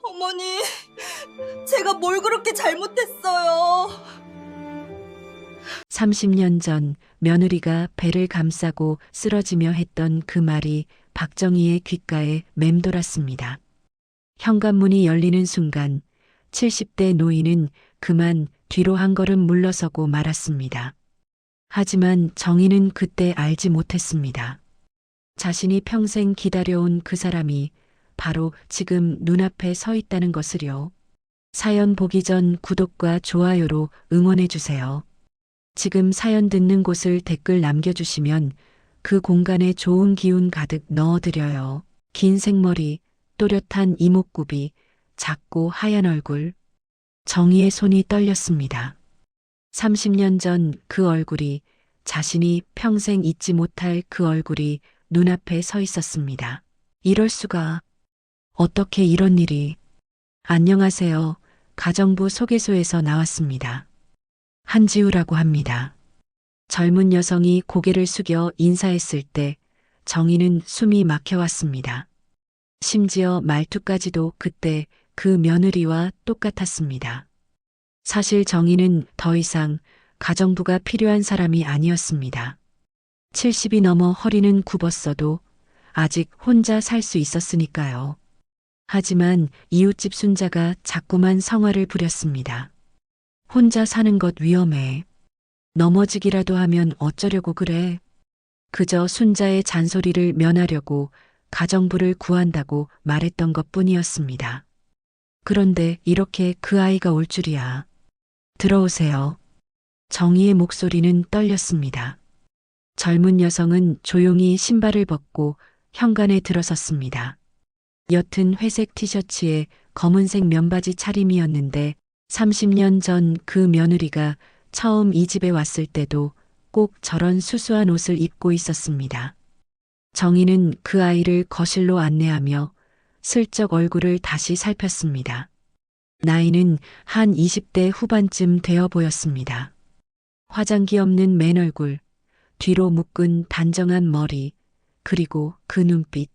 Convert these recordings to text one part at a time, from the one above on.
어머니, 제가 뭘 그렇게 잘못했어요? 30년 전 며느리가 배를 감싸고 쓰러지며 했던 그 말이 박정희의 귓가에 맴돌았습니다. 현관문이 열리는 순간 70대 노인은 그만 뒤로 한 걸음 물러서고 말았습니다. 하지만 정희는 그때 알지 못했습니다. 자신이 평생 기다려온 그 사람이 바로 지금 눈앞에 서 있다는 것을요. 사연 보기 전 구독과 좋아요로 응원해주세요. 지금 사연 듣는 곳을 댓글 남겨주시면 그 공간에 좋은 기운 가득 넣어드려요. 긴 생머리, 또렷한 이목구비, 작고 하얀 얼굴. 정희의 손이 떨렸습니다. 30년 전 그 얼굴이, 자신이 평생 잊지 못할 그 얼굴이 눈앞에 서 있었습니다. 이럴 수가. 어떻게 이런 일이. 안녕하세요. 가정부 소개소에서 나왔습니다. 한지우라고 합니다. 젊은 여성이 고개를 숙여 인사했을 때 정희는 숨이 막혀왔습니다. 심지어 말투까지도 그때 그 며느리와 똑같았습니다. 사실 정희는 더 이상 가정부가 필요한 사람이 아니었습니다. 70이 넘어 허리는 굽었어도 아직 혼자 살 수 있었으니까요. 하지만 이웃집 순자가 자꾸만 성화를 부렸습니다. 혼자 사는 것 위험해. 넘어지기라도 하면 어쩌려고 그래. 그저 순자의 잔소리를 면하려고 가정부를 구한다고 말했던 것 뿐이었습니다. 그런데 이렇게 그 아이가 올 줄이야. 들어오세요. 정희의 목소리는 떨렸습니다. 젊은 여성은 조용히 신발을 벗고 현관에 들어섰습니다. 옅은 회색 티셔츠에 검은색 면바지 차림이었는데 30년 전 그 며느리가 처음 이 집에 왔을 때도 꼭 저런 수수한 옷을 입고 있었습니다. 정희는 그 아이를 거실로 안내하며 슬쩍 얼굴을 다시 살폈습니다. 나이는 한 20대 후반쯤 되어 보였습니다. 화장기 없는 맨 얼굴, 뒤로 묶은 단정한 머리, 그리고 그 눈빛.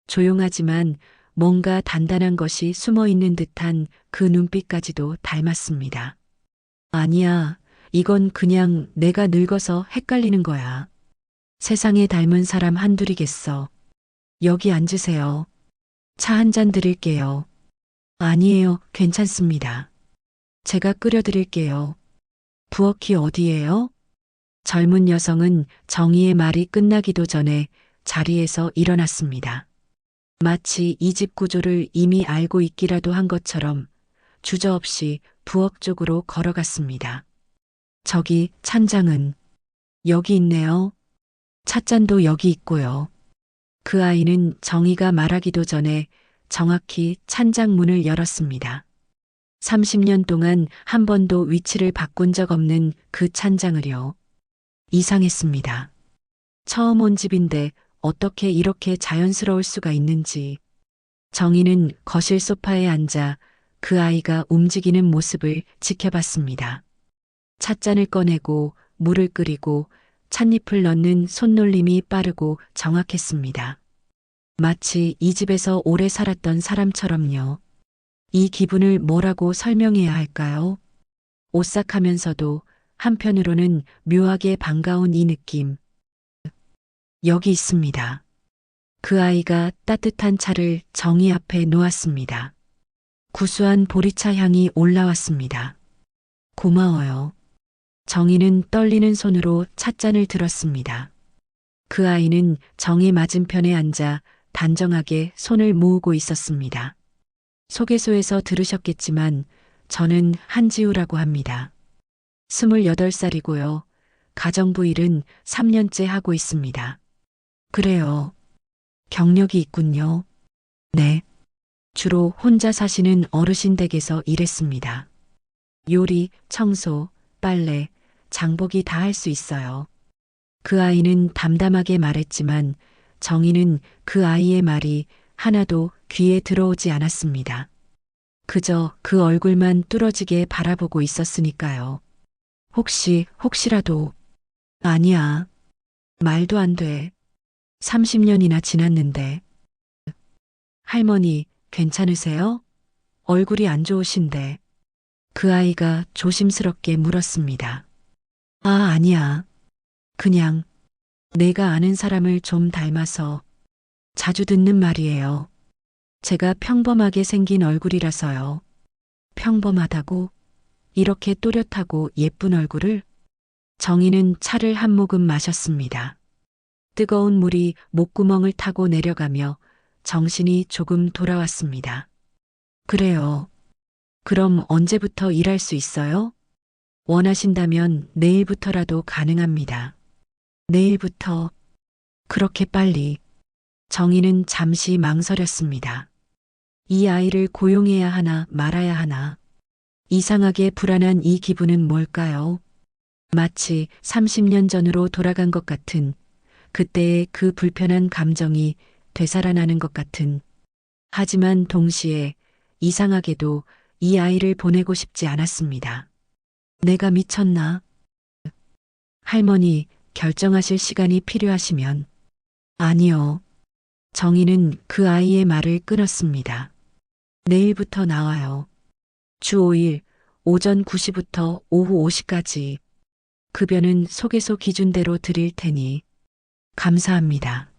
조용하지만 뭔가 단단한 것이 숨어 있는 듯한 그 눈빛까지도 닮았습니다. 아니야, 이건 그냥 내가 늙어서 헷갈리는 거야. 세상에 닮은 사람 한둘이겠어. 여기 앉으세요. 차 한 잔 드릴게요. 아니에요, 괜찮습니다. 제가 끓여드릴게요. 부엌이 어디예요? 젊은 여성은 정희의 말이 끝나기도 전에 자리에서 일어났습니다. 마치 이 집 구조를 이미 알고 있기라도 한 것처럼 주저없이 부엌 쪽으로 걸어갔습니다. 저기 찬장은 여기 있네요. 찻잔도 여기 있고요. 그 아이는 정희가 말하기도 전에 정확히 찬장 문을 열었습니다. 30년 동안 한 번도 위치를 바꾼 적 없는 그 찬장을요. 이상했습니다. 처음 온 집인데 어떻게 이렇게 자연스러울 수가 있는지. 정희는 거실 소파에 앉아 그 아이가 움직이는 모습을 지켜봤습니다. 찻잔을 꺼내고 물을 끓이고 찻잎을 넣는 손놀림이 빠르고 정확했습니다. 마치 이 집에서 오래 살았던 사람처럼요. 이 기분을 뭐라고 설명해야 할까요? 오싹하면서도 한편으로는 묘하게 반가운 이 느낌. 여기 있습니다. 그 아이가 따뜻한 차를 정희 앞에 놓았습니다. 구수한 보리차 향이 올라왔습니다. 고마워요. 정희는 떨리는 손으로 찻잔을 들었습니다. 그 아이는 정희 맞은편에 앉아 단정하게 손을 모으고 있었습니다. 소개소에서 들으셨겠지만 저는 한지우라고 합니다. 28살이고요. 가정부 일은 3년째 하고 있습니다. 그래요. 경력이 있군요. 네. 주로 혼자 사시는 어르신 댁에서 일했습니다. 요리, 청소, 빨래, 장보기 다 할 수 있어요. 그 아이는 담담하게 말했지만 정희는 그 아이의 말이 하나도 귀에 들어오지 않았습니다. 그저 그 얼굴만 뚫어지게 바라보고 있었으니까요. 혹시라도. 아니야. 말도 안 돼. 30년이나 지났는데. 할머니, 괜찮으세요? 얼굴이 안 좋으신데. 그 아이가 조심스럽게 물었습니다. 아, 아니야. 그냥 내가 아는 사람을 좀 닮아서 자주 듣는 말이에요. 제가 평범하게 생긴 얼굴이라서요. 평범하다고? 이렇게 또렷하고 예쁜 얼굴을? 정희는 차를 한 모금 마셨습니다. 뜨거운 물이 목구멍을 타고 내려가며 정신이 조금 돌아왔습니다. 그래요. 그럼 언제부터 일할 수 있어요? 원하신다면 내일부터라도 가능합니다. 내일부터 그렇게 빨리. 정희는 잠시 망설였습니다. 이 아이를 고용해야 하나 말아야 하나. 이상하게 불안한 이 기분은 뭘까요? 마치 30년 전으로 돌아간 것 같은 그때의 그 불편한 감정이 되살아나는 것 같은. 하지만 동시에 이상하게도 이 아이를 보내고 싶지 않았습니다. 내가 미쳤나? 할머니, 결정하실 시간이 필요하시면. 아니요. 정희는 그 아이의 말을 끊었습니다. 내일부터 나와요. 주 5일, 오전 9시부터 오후 5시까지. 급여는 소개소 기준대로 드릴 테니. 감사합니다.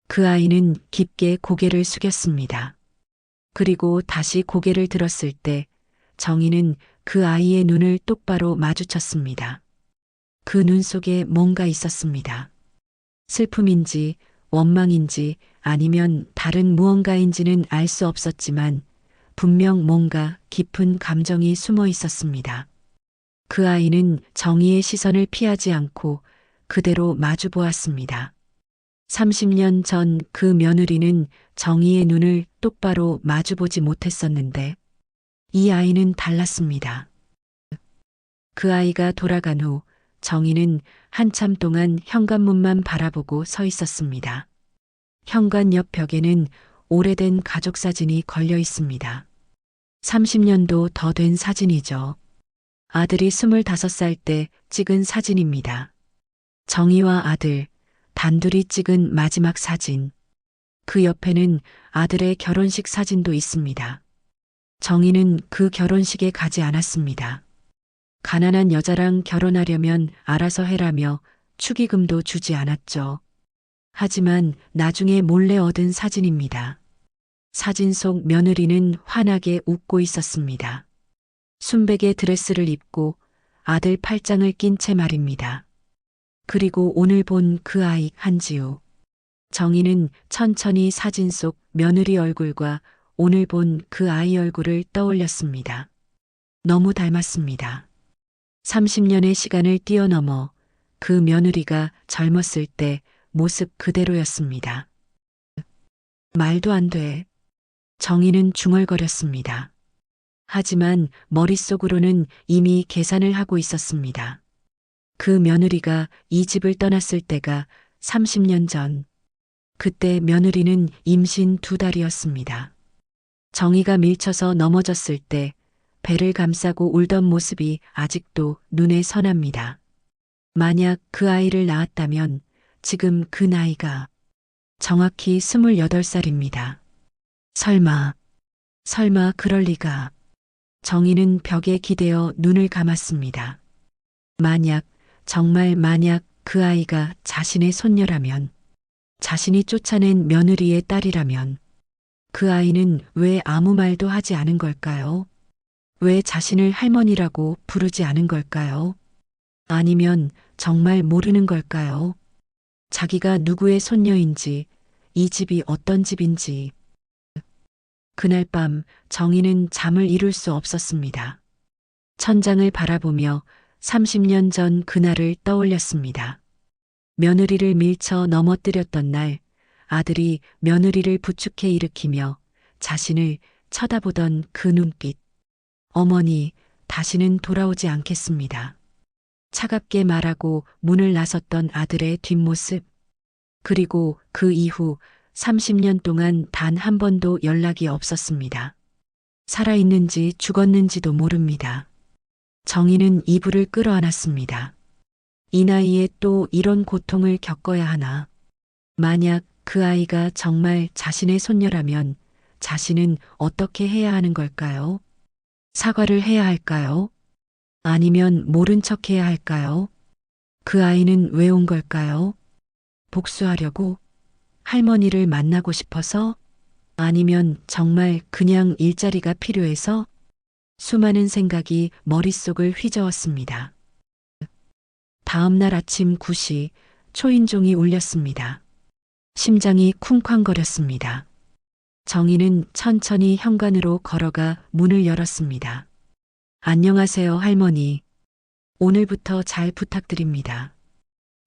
그 아이는 깊게 고개를 숙였습니다. 그리고 다시 고개를 들었을 때 정희는 그 아이의 눈을 똑바로 마주쳤습니다. 그 눈 속에 뭔가 있었습니다. 슬픔인지 원망인지 아니면 다른 무언가인지는 알 수 없었지만 분명 뭔가 깊은 감정이 숨어 있었습니다. 그 아이는 정희의 시선을 피하지 않고 그대로 마주 보았습니다. 30년 전 그 며느리는 정희의 눈을 똑바로 마주보지 못했었는데 이 아이는 달랐습니다. 그 아이가 돌아간 후 정희는 한참 동안 현관문만 바라보고 서 있었습니다. 현관 옆 벽에는 오래된 가족 사진이 걸려 있습니다. 30년도 더 된 사진이죠. 아들이 25살 때 찍은 사진입니다. 정희와 아들, 단둘이 찍은 마지막 사진. 그 옆에는 아들의 결혼식 사진도 있습니다. 정희는 그 결혼식에 가지 않았습니다. 가난한 여자랑 결혼하려면 알아서 해라며 축의금도 주지 않았죠. 하지만 나중에 몰래 얻은 사진입니다. 사진 속 며느리는 환하게 웃고 있었습니다. 순백의 드레스를 입고 아들 팔짱을 낀 채 말입니다. 그리고 오늘 본 그 아이 한지우. 정희는 천천히 사진 속 며느리 얼굴과 오늘 본 그 아이 얼굴을 떠올렸습니다. 너무 닮았습니다. 30년의 시간을 뛰어넘어 그 며느리가 젊었을 때 모습 그대로였습니다. 말도 안 돼. 정희는 중얼거렸습니다. 하지만 머릿속으로는 이미 계산을 하고 있었습니다. 그 며느리가 이 집을 떠났을 때가 30년 전. 그때 며느리는 임신 2달이었습니다. 정희가 밀쳐서 넘어졌을 때 배를 감싸고 울던 모습이 아직도 눈에 선합니다. 만약 그 아이를 낳았다면 지금 그 나이가 정확히 28살입니다. 설마 그럴 리가. 정희는 벽에 기대어 눈을 감았습니다. 정말 만약 그 아이가 자신의 손녀라면, 자신이 쫓아낸 며느리의 딸이라면, 그 아이는 왜 아무 말도 하지 않은 걸까요? 왜 자신을 할머니라고 부르지 않은 걸까요? 아니면 정말 모르는 걸까요? 자기가 누구의 손녀인지, 이 집이 어떤 집인지. 그날 밤 정희는 잠을 이룰 수 없었습니다. 천장을 바라보며 30년 전 그날을 떠올렸습니다. 며느리를 밀쳐 넘어뜨렸던 날, 아들이 며느리를 부축해 일으키며 자신을 쳐다보던 그 눈빛. 어머니, 다시는 돌아오지 않겠습니다. 차갑게 말하고 문을 나섰던 아들의 뒷모습. 그리고 그 이후 30년 동안 단 한 번도 연락이 없었습니다. 살아있는지 죽었는지도 모릅니다. 정희는 이불을 끌어안았습니다. 이 나이에 또 이런 고통을 겪어야 하나. 만약 그 아이가 정말 자신의 손녀라면 자신은 어떻게 해야 하는 걸까요? 사과를 해야 할까요? 아니면 모른 척 해야 할까요? 그 아이는 왜 온 걸까요? 복수하려고? 할머니를 만나고 싶어서? 아니면 정말 그냥 일자리가 필요해서? 수많은 생각이 머릿속을 휘저었습니다. 다음 날 아침 9시 초인종이 울렸습니다. 심장이 쿵쾅거렸습니다. 정희는 천천히 현관으로 걸어가 문을 열었습니다. 안녕하세요, 할머니. 오늘부터 잘 부탁드립니다.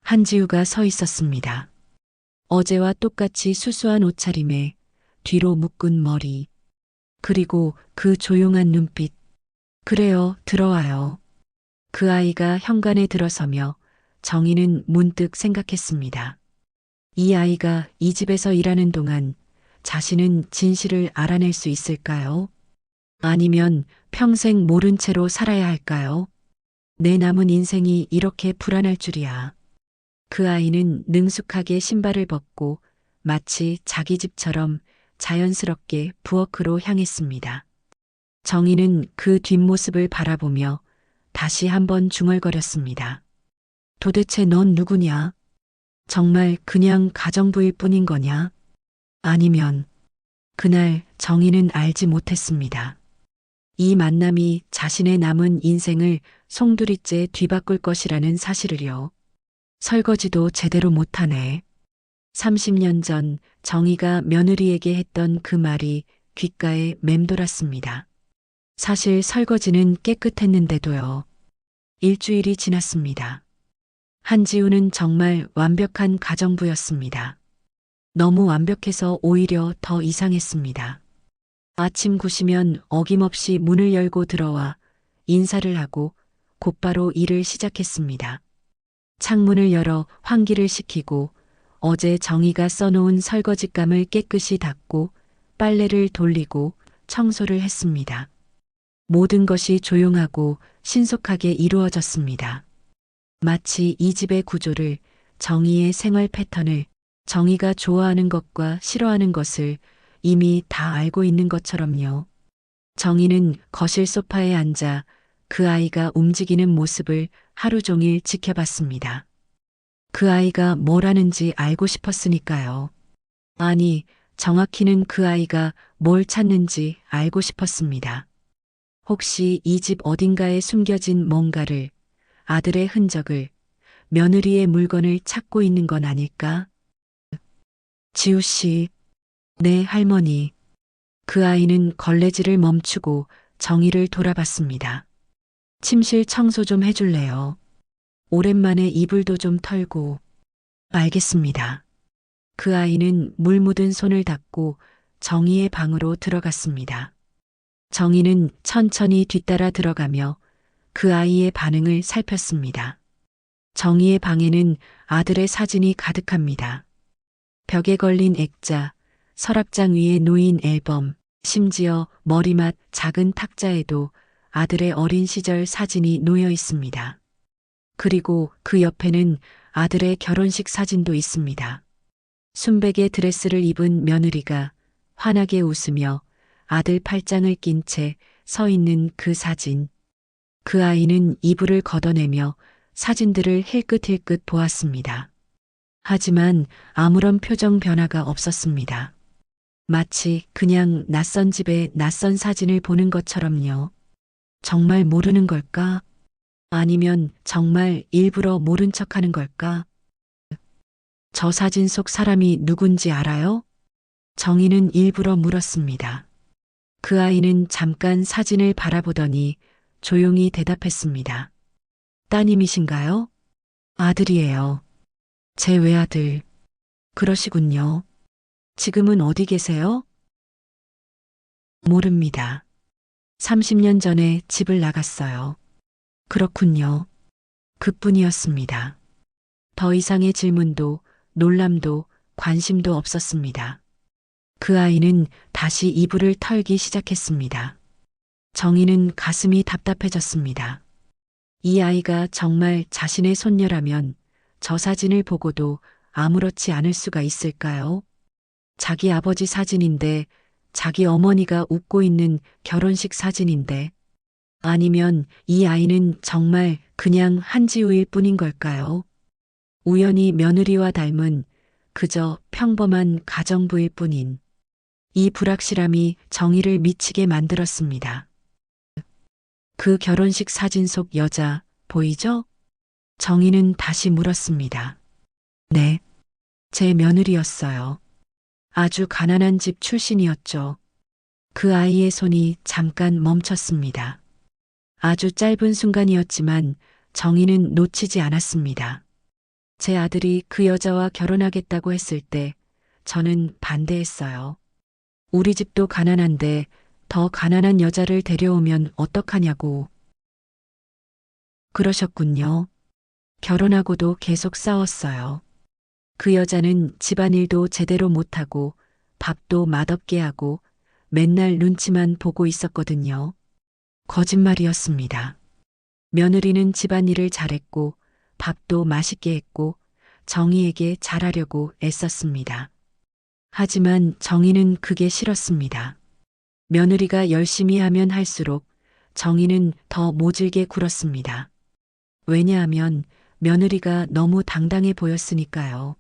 한지우가 서 있었습니다. 어제와 똑같이 수수한 옷차림에 뒤로 묶은 머리, 그리고 그 조용한 눈빛. 그래요, 들어와요. 그 아이가 현관에 들어서며 정희는 문득 생각했습니다. 이 아이가 이 집에서 일하는 동안 자신은 진실을 알아낼 수 있을까요? 아니면 평생 모른 채로 살아야 할까요? 내 남은 인생이 이렇게 불안할 줄이야. 그 아이는 능숙하게 신발을 벗고 마치 자기 집처럼 자연스럽게 부엌으로 향했습니다. 정희는 그 뒷모습을 바라보며 다시 한번 중얼거렸습니다. 도대체 넌 누구냐? 정말 그냥 가정부일 뿐인 거냐? 아니면 그날 정희는 알지 못했습니다. 이 만남이 자신의 남은 인생을 송두리째 뒤바꿀 것이라는 사실을요. 설거지도 제대로 못하네. 30년 전 정희가 며느리에게 했던 그 말이 귓가에 맴돌았습니다. 사실 설거지는 깨끗했는데도요. 일주일이 지났습니다. 한지우는 정말 완벽한 가정부였습니다. 너무 완벽해서 오히려 더 이상했습니다. 아침 9시면 어김없이 문을 열고 들어와 인사를 하고 곧바로 일을 시작했습니다. 창문을 열어 환기를 시키고 어제 정희가 써놓은 설거지감을 깨끗이 닦고 빨래를 돌리고 청소를 했습니다. 모든 것이 조용하고 신속하게 이루어졌습니다. 마치 이 집의 구조를, 정희의 생활 패턴을, 정희가 좋아하는 것과 싫어하는 것을 이미 다 알고 있는 것처럼요. 정희는 거실 소파에 앉아 그 아이가 움직이는 모습을 하루 종일 지켜봤습니다. 그 아이가 뭘 하는지 알고 싶었으니까요. 아니, 정확히는 그 아이가 뭘 찾는지 알고 싶었습니다. 혹시 이 집 어딘가에 숨겨진 뭔가를, 아들의 흔적을, 며느리의 물건을 찾고 있는 건 아닐까? 지우 씨, 네, 할머니. 그 아이는 걸레질을 멈추고 정희를 돌아봤습니다. 침실 청소 좀 해줄래요? 오랜만에 이불도 좀 털고. 알겠습니다. 그 아이는 물 묻은 손을 닦고 정희의 방으로 들어갔습니다. 정희는 천천히 뒤따라 들어가며 그 아이의 반응을 살폈습니다. 정희의 방에는 아들의 사진이 가득합니다. 벽에 걸린 액자, 서랍장 위에 놓인 앨범, 심지어 머리맡 작은 탁자에도 아들의 어린 시절 사진이 놓여 있습니다. 그리고 그 옆에는 아들의 결혼식 사진도 있습니다. 순백의 드레스를 입은 며느리가 환하게 웃으며 아들 팔짱을 낀 채 서 있는 그 사진. 그 아이는 이불을 걷어내며 사진들을 힐끗힐끗 보았습니다. 하지만 아무런 표정 변화가 없었습니다. 마치 그냥 낯선 집에 낯선 사진을 보는 것처럼요. 정말 모르는 걸까? 아니면 정말 일부러 모른 척하는 걸까? 저 사진 속 사람이 누군지 알아요? 정희는 일부러 물었습니다. 그 아이는 잠깐 사진을 바라보더니 조용히 대답했습니다. 따님이신가요? 아들이에요. 제 외아들. 그러시군요. 지금은 어디 계세요? 모릅니다. 30년 전에 집을 나갔어요. 그렇군요. 그뿐이었습니다. 더 이상의 질문도 놀람도 관심도 없었습니다. 그 아이는 다시 이불을 털기 시작했습니다. 정희는 가슴이 답답해졌습니다. 이 아이가 정말 자신의 손녀라면 저 사진을 보고도 아무렇지 않을 수가 있을까요? 자기 아버지 사진인데 자기 어머니가 웃고 있는 결혼식 사진인데, 아니면 이 아이는 정말 그냥 한지우일 뿐인 걸까요? 우연히 며느리와 닮은 그저 평범한 가정부일 뿐인 이 불확실함이 정희를 미치게 만들었습니다. 그 결혼식 사진 속 여자 보이죠? 정희는 다시 물었습니다. 네, 제 며느리였어요. 아주 가난한 집 출신이었죠. 그 아이의 손이 잠깐 멈췄습니다. 아주 짧은 순간이었지만 정희는 놓치지 않았습니다. 제 아들이 그 여자와 결혼하겠다고 했을 때 저는 반대했어요. 우리 집도 가난한데 더 가난한 여자를 데려오면 어떡하냐고. 그러셨군요. 결혼하고도 계속 싸웠어요. 그 여자는 집안일도 제대로 못하고 밥도 맛없게 하고 맨날 눈치만 보고 있었거든요. 거짓말이었습니다. 며느리는 집안일을 잘했고 밥도 맛있게 했고 정희에게 잘하려고 애썼습니다. 하지만 정희는 그게 싫었습니다. 며느리가 열심히 하면 할수록 정희는 더 모질게 굴었습니다. 왜냐하면 며느리가 너무 당당해 보였으니까요.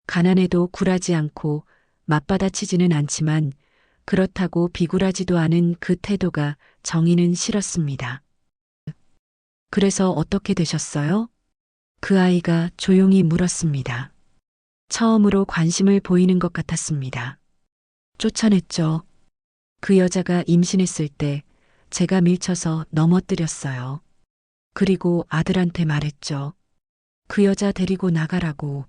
가난해도 굴하지 않고 맞받아치지는 않지만 그렇다고 비굴하지도 않은 그 태도가 정희는 싫었습니다. 그래서 어떻게 되셨어요? 그 아이가 조용히 물었습니다. 처음으로 관심을 보이는 것 같았습니다. 쫓아냈죠. 그 여자가 임신했을 때 제가 밀쳐서 넘어뜨렸어요. 그리고 아들한테 말했죠. 그 여자 데리고 나가라고.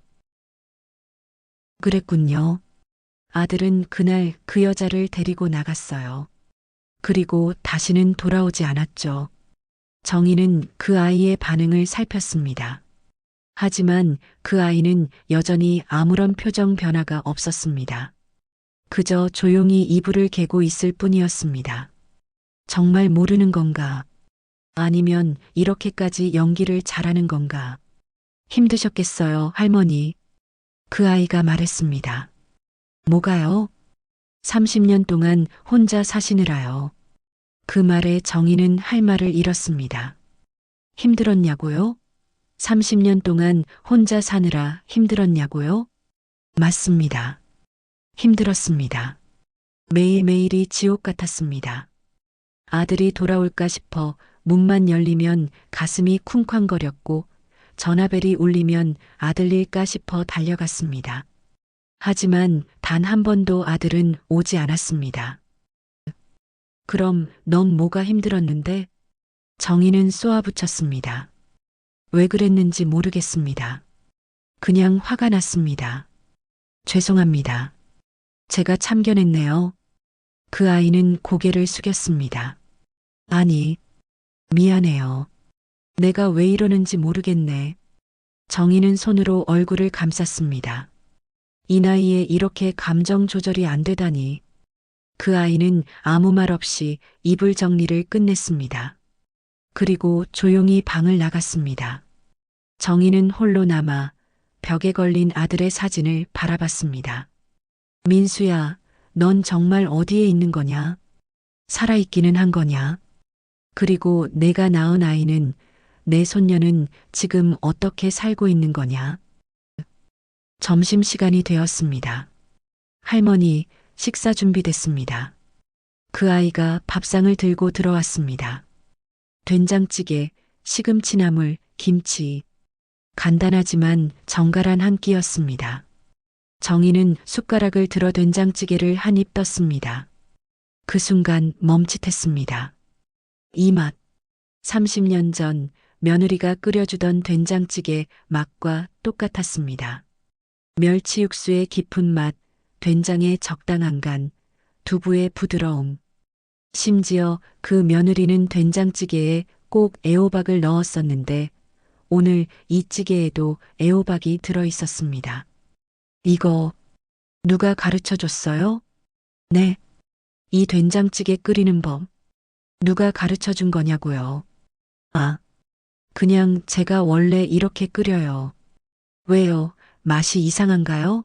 그랬군요. 아들은 그날 그 여자를 데리고 나갔어요. 그리고 다시는 돌아오지 않았죠. 정희는 그 아이의 반응을 살폈습니다. 하지만 그 아이는 여전히 아무런 표정 변화가 없었습니다. 그저 조용히 이불을 개고 있을 뿐이었습니다. 정말 모르는 건가? 아니면 이렇게까지 연기를 잘하는 건가? 힘드셨겠어요, 할머니. 그 아이가 말했습니다. 뭐가요? 30년 동안 혼자 사시느라요. 그 말에 정희는 할 말을 잃었습니다. 힘들었냐고요? 30년 동안 혼자 사느라 힘들었냐고요? 맞습니다. 힘들었습니다. 매일매일이 지옥 같았습니다. 아들이 돌아올까 싶어 문만 열리면 가슴이 쿵쾅거렸고 전화벨이 울리면 아들일까 싶어 달려갔습니다. 하지만 단 한 번도 아들은 오지 않았습니다. 그럼 넌 뭐가 힘들었는데? 정희는 쏘아붙였습니다. 왜 그랬는지 모르겠습니다. 그냥 화가 났습니다. 죄송합니다. 제가 참견했네요. 그 아이는 고개를 숙였습니다. 아니, 미안해요. 내가 왜 이러는지 모르겠네. 정희는 손으로 얼굴을 감쌌습니다. 이 나이에 이렇게 감정 조절이 안 되다니. 그 아이는 아무 말 없이 이불 정리를 끝냈습니다. 그리고 조용히 방을 나갔습니다. 정희는 홀로 남아 벽에 걸린 아들의 사진을 바라봤습니다. 민수야, 넌 정말 어디에 있는 거냐? 살아있기는 한 거냐? 그리고 내가 낳은 아이는, 내 손녀는 지금 어떻게 살고 있는 거냐? 점심시간이 되었습니다. 할머니, 식사 준비됐습니다. 그 아이가 밥상을 들고 들어왔습니다. 된장찌개, 시금치나물, 김치. 간단하지만 정갈한 한 끼였습니다. 정희는 숟가락을 들어 된장찌개를 한 입 떴습니다. 그 순간 멈칫했습니다. 이 맛. 30년 전 며느리가 끓여주던 된장찌개 맛과 똑같았습니다. 멸치 육수의 깊은 맛, 된장의 적당한 간, 두부의 부드러움. 심지어 그 며느리는 된장찌개에 꼭 애호박을 넣었었는데 오늘 이 찌개에도 애호박이 들어 있었습니다. 이거 누가 가르쳐 줬어요? 네. 이 된장찌개 끓이는 법 누가 가르쳐 준 거냐고요? 아, 그냥 제가 원래 이렇게 끓여요. 왜요? 맛이 이상한가요?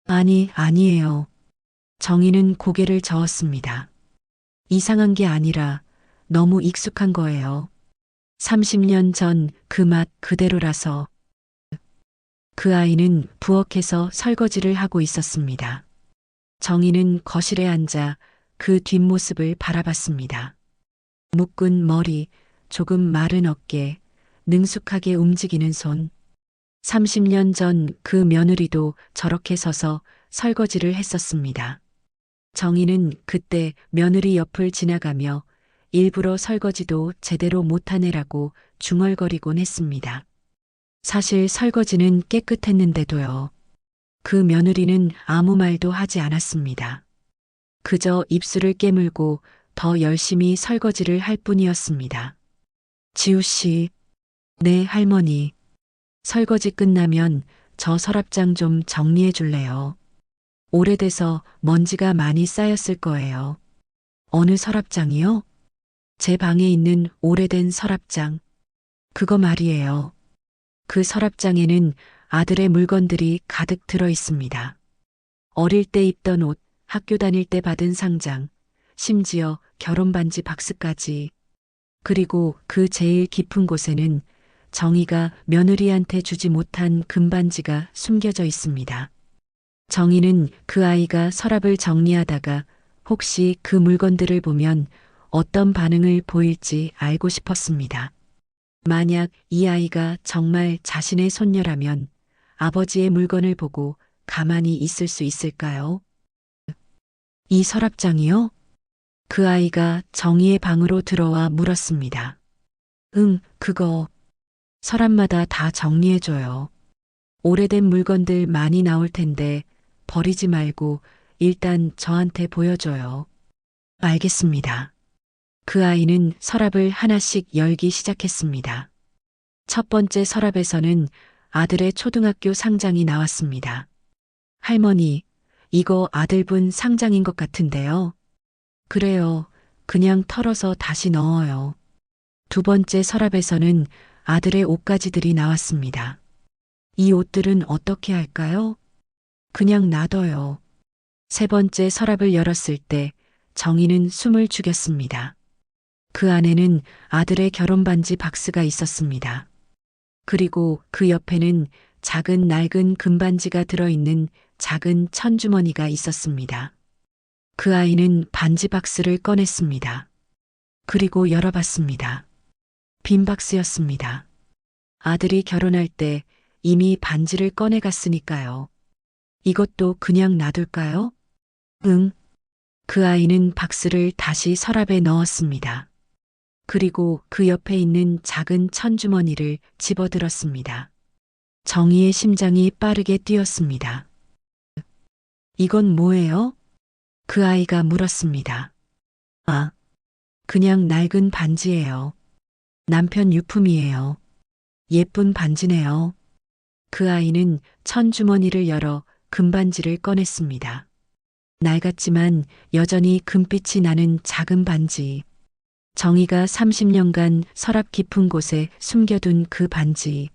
아니, 아니에요. 정희는 고개를 저었습니다. 이상한 게 아니라 너무 익숙한 거예요. 30년 전 그 맛 그대로라서. 그 아이는 부엌에서 설거지를 하고 있었습니다. 정희는 거실에 앉아 그 뒷모습을 바라봤습니다. 묶은 머리, 조금 마른 어깨, 능숙하게 움직이는 손. 30년 전 그 며느리도 저렇게 서서 설거지를 했었습니다. 정희는 그때 며느리 옆을 지나가며 일부러 설거지도 제대로 못하네라고 중얼거리곤 했습니다. 사실 설거지는 깨끗했는데도요. 그 며느리는 아무 말도 하지 않았습니다. 그저 입술을 깨물고 더 열심히 설거지를 할 뿐이었습니다. 지우 씨, 네, 할머니. 설거지 끝나면 저 서랍장 좀 정리해 줄래요? 오래돼서 먼지가 많이 쌓였을 거예요. 어느 서랍장이요? 제 방에 있는 오래된 서랍장. 그거 말이에요. 그 서랍장에는 아들의 물건들이 가득 들어 있습니다. 어릴 때 입던 옷, 학교 다닐 때 받은 상장, 심지어 결혼 반지 박스까지. 그리고 그 제일 깊은 곳에는 정희가 며느리한테 주지 못한 금반지가 숨겨져 있습니다. 정희는 그 아이가 서랍을 정리하다가 혹시 그 물건들을 보면 어떤 반응을 보일지 알고 싶었습니다. 만약 이 아이가 정말 자신의 손녀라면 아버지의 물건을 보고 가만히 있을 수 있을까요? 이 서랍장이요? 그 아이가 정희의 방으로 들어와 물었습니다. 응, 그거. 서랍마다 다 정리해줘요. 오래된 물건들 많이 나올 텐데 버리지 말고 일단 저한테 보여줘요. 알겠습니다. 그 아이는 서랍을 하나씩 열기 시작했습니다. 첫 번째 서랍에서는 아들의 초등학교 상장이 나왔습니다. 할머니, 이거 아들분 상장인 것 같은데요. 그래요. 그냥 털어서 다시 넣어요. 두 번째 서랍에서는 아들의 옷가지들이 나왔습니다. 이 옷들은 어떻게 할까요? 그냥 놔둬요. 세 번째 서랍을 열었을 때 정희는 숨을 죽였습니다. 그 안에는 아들의 결혼 반지 박스가 있었습니다. 그리고 그 옆에는 작은 낡은 금반지가 들어있는 작은 천주머니가 있었습니다. 그 아이는 반지 박스를 꺼냈습니다. 그리고 열어봤습니다. 빈 박스였습니다. 아들이 결혼할 때 이미 반지를 꺼내갔으니까요. 이것도 그냥 놔둘까요? 응. 그 아이는 박스를 다시 서랍에 넣었습니다. 그리고 그 옆에 있는 작은 천주머니를 집어들었습니다. 정희의 심장이 빠르게 뛰었습니다. 이건 뭐예요? 그 아이가 물었습니다. 아, 그냥 낡은 반지예요. 남편 유품이에요. 예쁜 반지네요. 그 아이는 천주머니를 열어 금반지를 꺼냈습니다. 낡았지만 여전히 금빛이 나는 작은 반지. 정희가 30년간 서랍 깊은 곳에 숨겨둔 그 반지.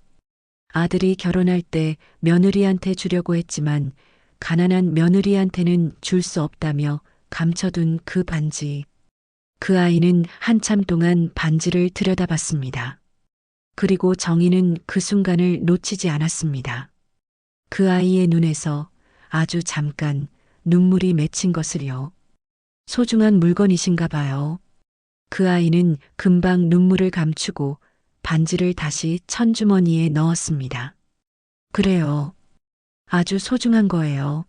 아들이 결혼할 때 며느리한테 주려고 했지만 가난한 며느리한테는 줄 수 없다며 감춰둔 그 반지. 그 아이는 한참 동안 반지를 들여다봤습니다. 그리고 정희는 그 순간을 놓치지 않았습니다. 그 아이의 눈에서 아주 잠깐 눈물이 맺힌 것을요. 소중한 물건이신가 봐요. 그 아이는 금방 눈물을 감추고 반지를 다시 천주머니에 넣었습니다. 그래요. 아주 소중한 거예요.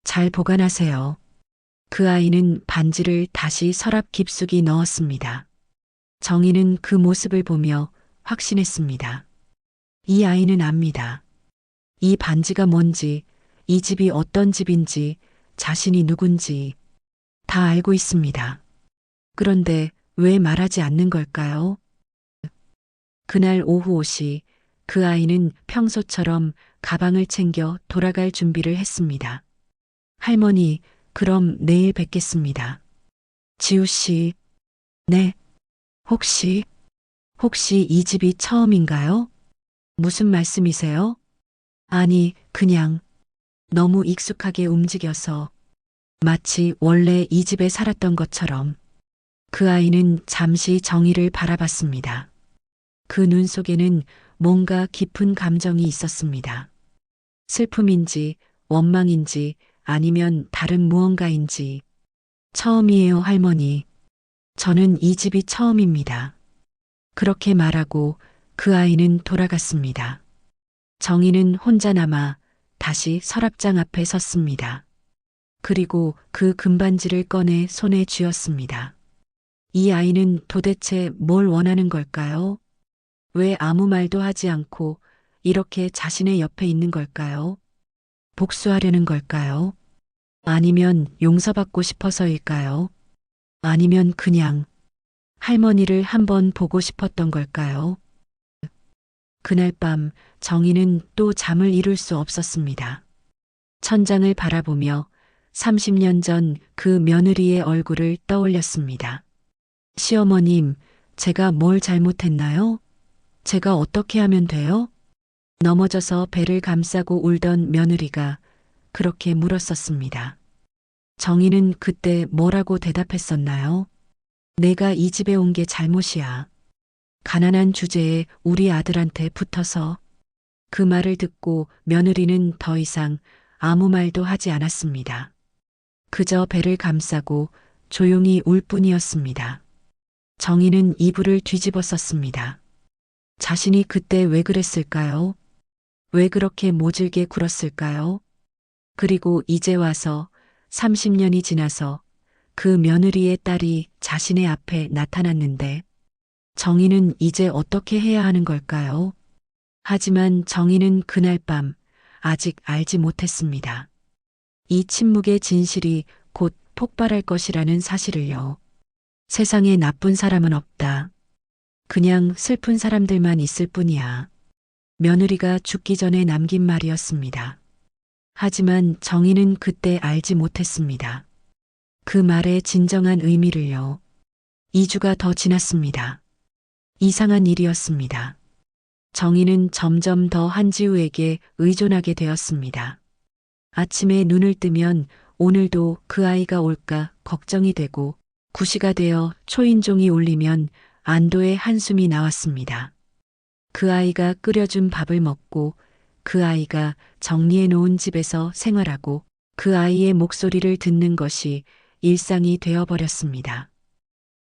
잘 보관하세요. 그 아이는 반지를 다시 서랍 깊숙이 넣었습니다. 정희는 그 모습을 보며 확신했습니다. 이 아이는 압니다. 이 반지가 뭔지, 이 집이 어떤 집인지, 자신이 누군지 다 알고 있습니다. 그런데 왜 말하지 않는 걸까요? 그날 오후 5시 그 아이는 평소처럼 가방을 챙겨 돌아갈 준비를 했습니다. 할머니, 그럼 내일 뵙겠습니다. 지우 씨, 네. 혹시 이 집이 처음인가요? 무슨 말씀이세요? 아니, 그냥 너무 익숙하게 움직여서 마치 원래 이 집에 살았던 것처럼 그 아이는 잠시 정희를 바라봤습니다. 그 눈 속에는 뭔가 깊은 감정이 있었습니다. 슬픔인지 원망인지 아니면 다른 무언가인지. 처음이에요, 할머니. 저는 이 집이 처음입니다. 그렇게 말하고 그 아이는 돌아갔습니다. 정희는 혼자 남아 다시 서랍장 앞에 섰습니다. 그리고 그 금반지를 꺼내 손에 쥐었습니다. 이 아이는 도대체 뭘 원하는 걸까요? 왜 아무 말도 하지 않고 이렇게 자신의 옆에 있는 걸까요? 복수하려는 걸까요? 아니면 용서받고 싶어서일까요? 아니면 그냥 할머니를 한번 보고 싶었던 걸까요? 그날 밤 정희는 또 잠을 이룰 수 없었습니다. 천장을 바라보며 30년 전 그 며느리의 얼굴을 떠올렸습니다. 시어머님, 제가 뭘 잘못했나요? 제가 어떻게 하면 돼요? 넘어져서 배를 감싸고 울던 며느리가 그렇게 물었었습니다. 정희는 그때 뭐라고 대답했었나요? 내가 이 집에 온 게 잘못이야. 가난한 주제에 우리 아들한테 붙어서. 그 말을 듣고 며느리는 더 이상 아무 말도 하지 않았습니다. 그저 배를 감싸고 조용히 울 뿐이었습니다. 정희는 이불을 뒤집어 썼습니다. 자신이 그때 왜 그랬을까요? 왜 그렇게 모질게 굴었을까요? 그리고 이제 와서 30년이 지나서 그 며느리의 딸이 자신의 앞에 나타났는데 정희는 이제 어떻게 해야 하는 걸까요? 하지만 정희는 그날 밤 아직 알지 못했습니다. 이 침묵의 진실이 곧 폭발할 것이라는 사실을요. 세상에 나쁜 사람은 없다. 그냥 슬픈 사람들만 있을 뿐이야. 며느리가 죽기 전에 남긴 말이었습니다. 하지만 정희는 그때 알지 못했습니다. 그 말의 진정한 의미를요. 2주가 더 지났습니다. 이상한 일이었습니다. 정희는 점점 더 한지우에게 의존하게 되었습니다. 아침에 눈을 뜨면 오늘도 그 아이가 올까 걱정이 되고 9시가 되어 초인종이 울리면 안도의 한숨이 나왔습니다. 그 아이가 끓여준 밥을 먹고 그 아이가 정리해 놓은 집에서 생활하고 그 아이의 목소리를 듣는 것이 일상이 되어버렸습니다.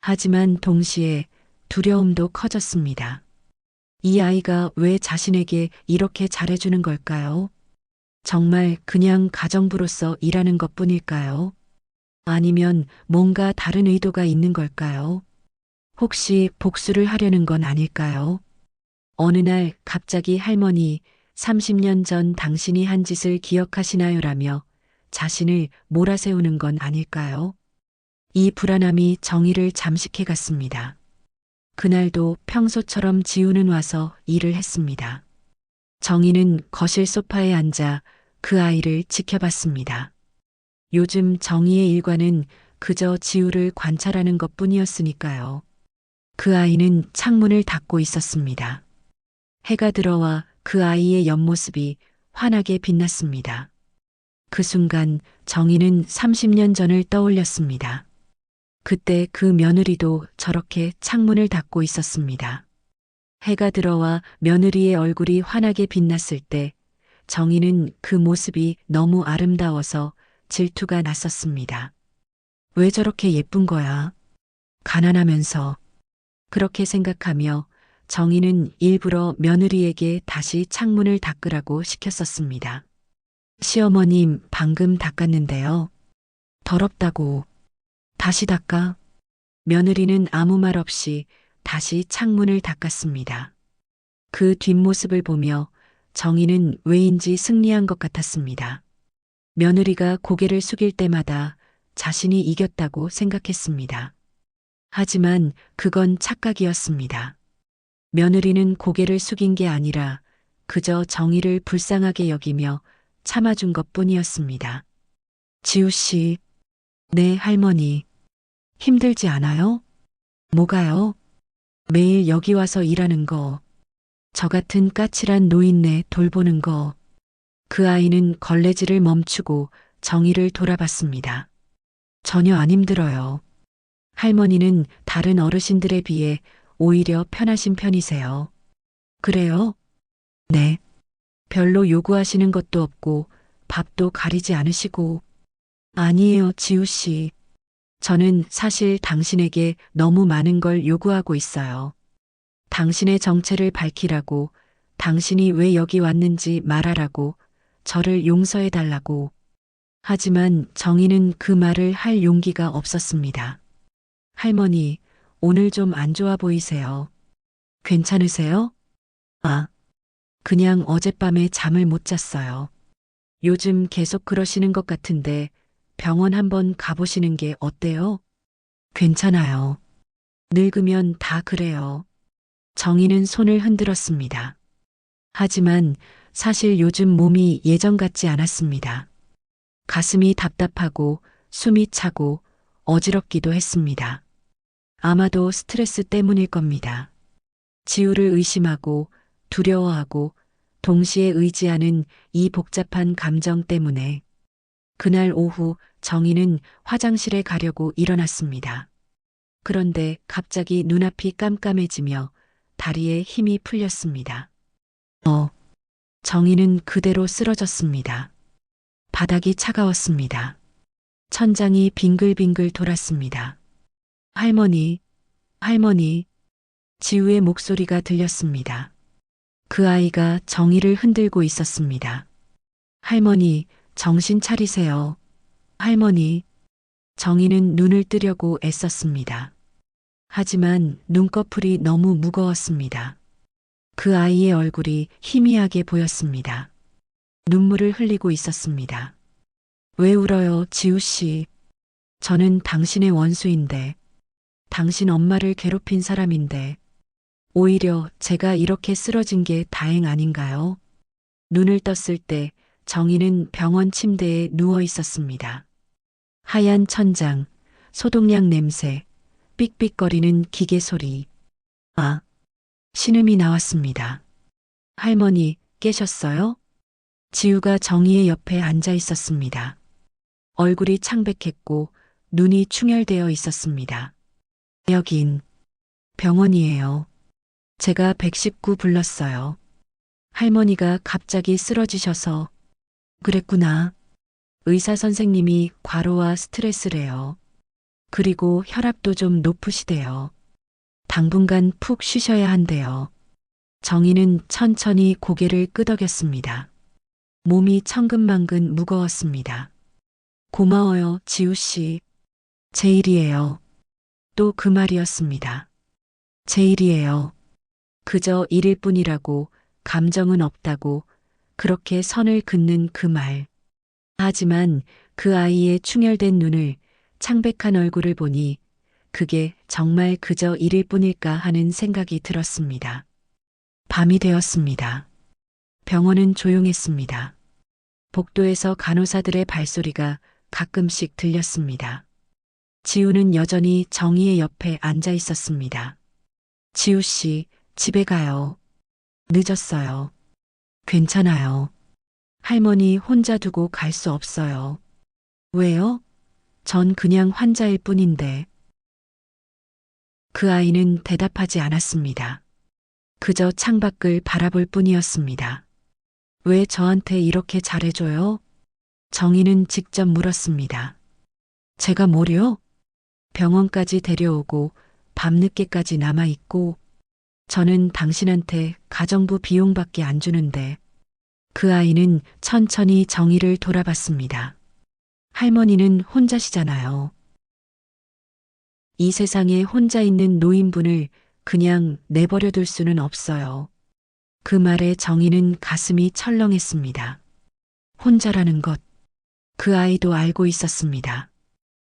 하지만 동시에 두려움도 커졌습니다. 이 아이가 왜 자신에게 이렇게 잘해주는 걸까요? 정말 그냥 가정부로서 일하는 것뿐일까요? 아니면 뭔가 다른 의도가 있는 걸까요? 혹시 복수를 하려는 건 아닐까요? 어느 날 갑자기 할머니 30년 전 당신이 한 짓을 기억하시나요라며 자신을 몰아세우는 건 아닐까요? 이 불안함이 정희를 잠식해 갔습니다. 그날도 평소처럼 지우는 와서 일을 했습니다. 정희는 거실 소파에 앉아 그 아이를 지켜봤습니다. 요즘 정희의 일과는 그저 지우를 관찰하는 것뿐이었으니까요. 그 아이는 창문을 닫고 있었습니다. 해가 들어와 그 아이의 옆모습이 환하게 빛났습니다. 그 순간 정희는 30년 전을 떠올렸습니다. 그때 그 며느리도 저렇게 창문을 닫고 있었습니다. 해가 들어와 며느리의 얼굴이 환하게 빛났을 때 정희는 그 모습이 너무 아름다워서 질투가 났었습니다. 왜 저렇게 예쁜 거야? 가난하면서. 그렇게 생각하며 정희는 일부러 며느리에게 다시 창문을 닦으라고 시켰었습니다. 시어머님, 방금 닦았는데요. 더럽다고. 다시 닦아. 며느리는 아무 말 없이 다시 창문을 닦았습니다. 그 뒷모습을 보며 정희는 왜인지 승리한 것 같았습니다. 며느리가 고개를 숙일 때마다 자신이 이겼다고 생각했습니다. 하지만 그건 착각이었습니다. 며느리는 고개를 숙인 게 아니라 그저 정희를 불쌍하게 여기며 참아준 것뿐이었습니다. 지우 씨, 네, 할머니. 힘들지 않아요? 뭐가요? 매일 여기 와서 일하는 거. 저 같은 까칠한 노인네 돌보는 거. 그 아이는 걸레질을 멈추고 정희를 돌아봤습니다. 전혀 안 힘들어요. 할머니는 다른 어르신들에 비해 오히려 편하신 편이세요. 그래요? 네. 별로 요구하시는 것도 없고 밥도 가리지 않으시고. 아니에요, 지우 씨. 저는 사실 당신에게 너무 많은 걸 요구하고 있어요. 당신의 정체를 밝히라고, 당신이 왜 여기 왔는지 말하라고, 저를 용서해 달라고. 하지만 정희는 그 말을 할 용기가 없었습니다. 할머니, 오늘 좀 안 좋아 보이세요. 괜찮으세요? 아, 그냥 어젯밤에 잠을 못 잤어요. 요즘 계속 그러시는 것 같은데 병원 한번 가보시는 게 어때요? 괜찮아요. 늙으면 다 그래요. 정희는 손을 흔들었습니다. 하지만 사실 요즘 몸이 예전 같지 않았습니다. 가슴이 답답하고 숨이 차고 어지럽기도 했습니다. 아마도 스트레스 때문일 겁니다. 지우를 의심하고 두려워하고 동시에 의지하는 이 복잡한 감정 때문에 그날 오후 정희는 화장실에 가려고 일어났습니다. 그런데 갑자기 눈앞이 깜깜해지며 다리에 힘이 풀렸습니다. 정희는 그대로 쓰러졌습니다. 바닥이 차가웠습니다. 천장이 빙글빙글 돌았습니다. 할머니, 할머니, 지우의 목소리가 들렸습니다. 그 아이가 정희를 흔들고 있었습니다. 할머니, 정신 차리세요. 할머니, 정희는 눈을 뜨려고 애썼습니다. 하지만 눈꺼풀이 너무 무거웠습니다. 그 아이의 얼굴이 희미하게 보였습니다. 눈물을 흘리고 있었습니다. 왜 울어요, 지우 씨? 저는 당신의 원수인데, 당신 엄마를 괴롭힌 사람인데, 오히려 제가 이렇게 쓰러진 게 다행 아닌가요? 눈을 떴을 때 정희는 병원 침대에 누워 있었습니다. 하얀 천장, 소독약 냄새, 삑삑거리는 기계 소리. 아, 신음이 나왔습니다. 할머니, 깨셨어요? 지우가 정희의 옆에 앉아 있었습니다. 얼굴이 창백했고 눈이 충혈되어 있었습니다. 여긴 병원이에요. 제가 119 불렀어요. 할머니가 갑자기 쓰러지셔서. 그랬구나. 의사 선생님이 과로와 스트레스래요. 그리고 혈압도 좀 높으시대요. 당분간 푹 쉬셔야 한대요. 정희는 천천히 고개를 끄덕였습니다. 몸이 천근만근 무거웠습니다. 고마워요, 지우 씨. 제 일이에요. 또 그 말이었습니다. 제 일이에요. 그저 일일 뿐이라고, 감정은 없다고, 그렇게 선을 긋는 그 말. 하지만 그 아이의 충혈된 눈을, 창백한 얼굴을 보니 그게 정말 그저 일일 뿐일까 하는 생각이 들었습니다. 밤이 되었습니다. 병원은 조용했습니다. 복도에서 간호사들의 발소리가 가끔씩 들렸습니다. 지우는 여전히 정희의 옆에 앉아 있었습니다. 지우 씨, 집에 가요. 늦었어요. 괜찮아요. 할머니 혼자 두고 갈 수 없어요. 왜요? 전 그냥 환자일 뿐인데. 그 아이는 대답하지 않았습니다. 그저 창밖을 바라볼 뿐이었습니다. 왜 저한테 이렇게 잘해줘요? 정희는 직접 물었습니다. 제가 뭐요? 병원까지 데려오고 밤늦게까지 남아있고 저는 당신한테 가정부 비용밖에 안 주는데. 그 아이는 천천히 정희를 돌아봤습니다. 할머니는 혼자시잖아요. 이 세상에 혼자 있는 노인분을 그냥 내버려 둘 수는 없어요. 그 말에 정희는 가슴이 철렁했습니다. 혼자라는 것, 그 아이도 알고 있었습니다.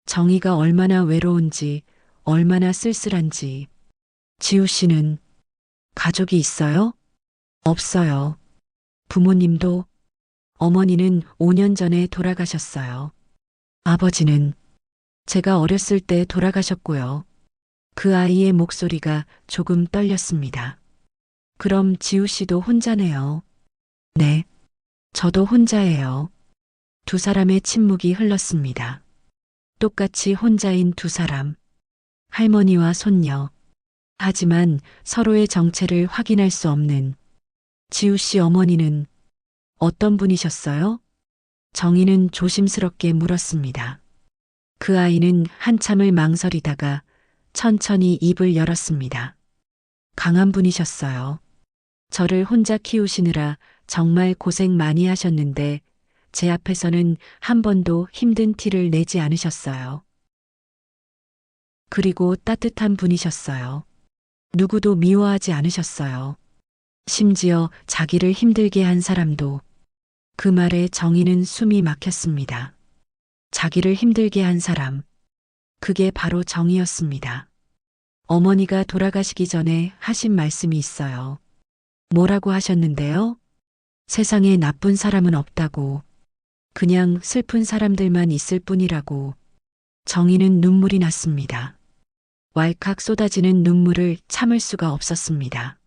정희가 얼마나 외로운지, 얼마나 쓸쓸한지. 지우 씨는 가족이 있어요? 없어요. 부모님도, 어머니는 5년 전에 돌아가셨어요. 아버지는 제가 어렸을 때 돌아가셨고요. 그 아이의 목소리가 조금 떨렸습니다. 그럼 지우 씨도 혼자네요. 네, 저도 혼자예요. 두 사람의 침묵이 흘렀습니다. 똑같이 혼자인 두 사람. 할머니와 손녀. 하지만 서로의 정체를 확인할 수 없는 지우 씨 어머니는 어떤 분이셨어요? 정희는 조심스럽게 물었습니다. 그 아이는 한참을 망설이다가 천천히 입을 열었습니다. 강한 분이셨어요. 저를 혼자 키우시느라 정말 고생 많이 하셨는데 제 앞에서는 한 번도 힘든 티를 내지 않으셨어요. 그리고 따뜻한 분이셨어요. 누구도 미워하지 않으셨어요. 심지어 자기를 힘들게 한 사람도. 그 말에 정희는 숨이 막혔습니다. 자기를 힘들게 한 사람. 그게 바로 정희였습니다. 어머니가 돌아가시기 전에 하신 말씀이 있어요. 뭐라고 하셨는데요? 세상에 나쁜 사람은 없다고. 그냥 슬픈 사람들만 있을 뿐이라고. 정희는 눈물이 났습니다. 왈칵 쏟아지는 눈물을 참을 수가 없었습니다.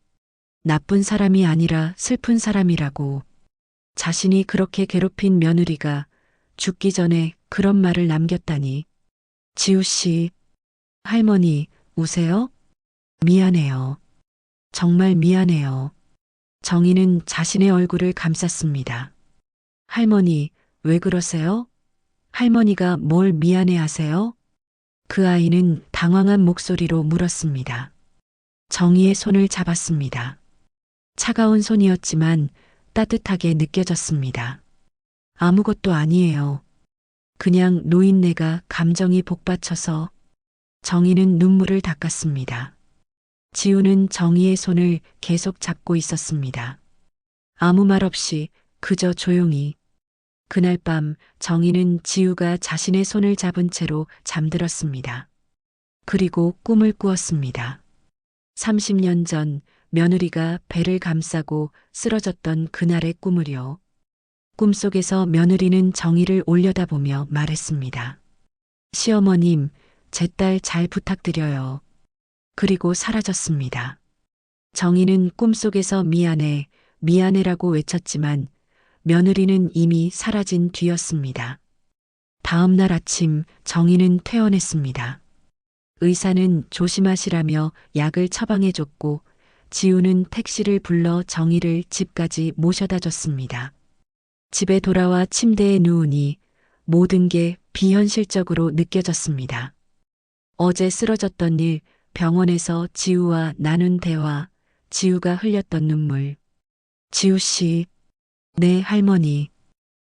나쁜 사람이 아니라 슬픈 사람이라고. 자신이 그렇게 괴롭힌 며느리가 죽기 전에 그런 말을 남겼다니. 지우 씨, 할머니, 우세요? 미안해요. 정말 미안해요. 정희는 자신의 얼굴을 감쌌습니다. 할머니, 왜 그러세요? 할머니가 뭘 미안해 하세요? 그 아이는 당황한 목소리로 물었습니다. 정희의 손을 잡았습니다. 차가운 손이었지만 따뜻하게 느껴졌습니다. 아무것도 아니에요. 그냥 노인네가 감정이 복받쳐서. 정희는 눈물을 닦았습니다. 지우는 정희의 손을 계속 잡고 있었습니다. 아무 말 없이 그저 조용히. 그날 밤 정희는 지우가 자신의 손을 잡은 채로 잠들었습니다. 그리고 꿈을 꾸었습니다. 30년 전 며느리가 배를 감싸고 쓰러졌던 그날의 꿈을요. 꿈속에서 며느리는 정희를 올려다보며 말했습니다. 시어머님, 제 딸 잘 부탁드려요. 그리고 사라졌습니다. 정희는 꿈속에서 미안해, 미안해라고 외쳤지만 며느리는 이미 사라진 뒤였습니다. 다음 날 아침 정희는 퇴원했습니다. 의사는 조심하시라며 약을 처방해줬고 지우는 택시를 불러 정희를 집까지 모셔다 줬습니다. 집에 돌아와 침대에 누우니 모든 게 비현실적으로 느껴졌습니다. 어제 쓰러졌던 일, 병원에서 지우와 나눈 대화, 지우가 흘렸던 눈물. 지우 씨, 네 할머니,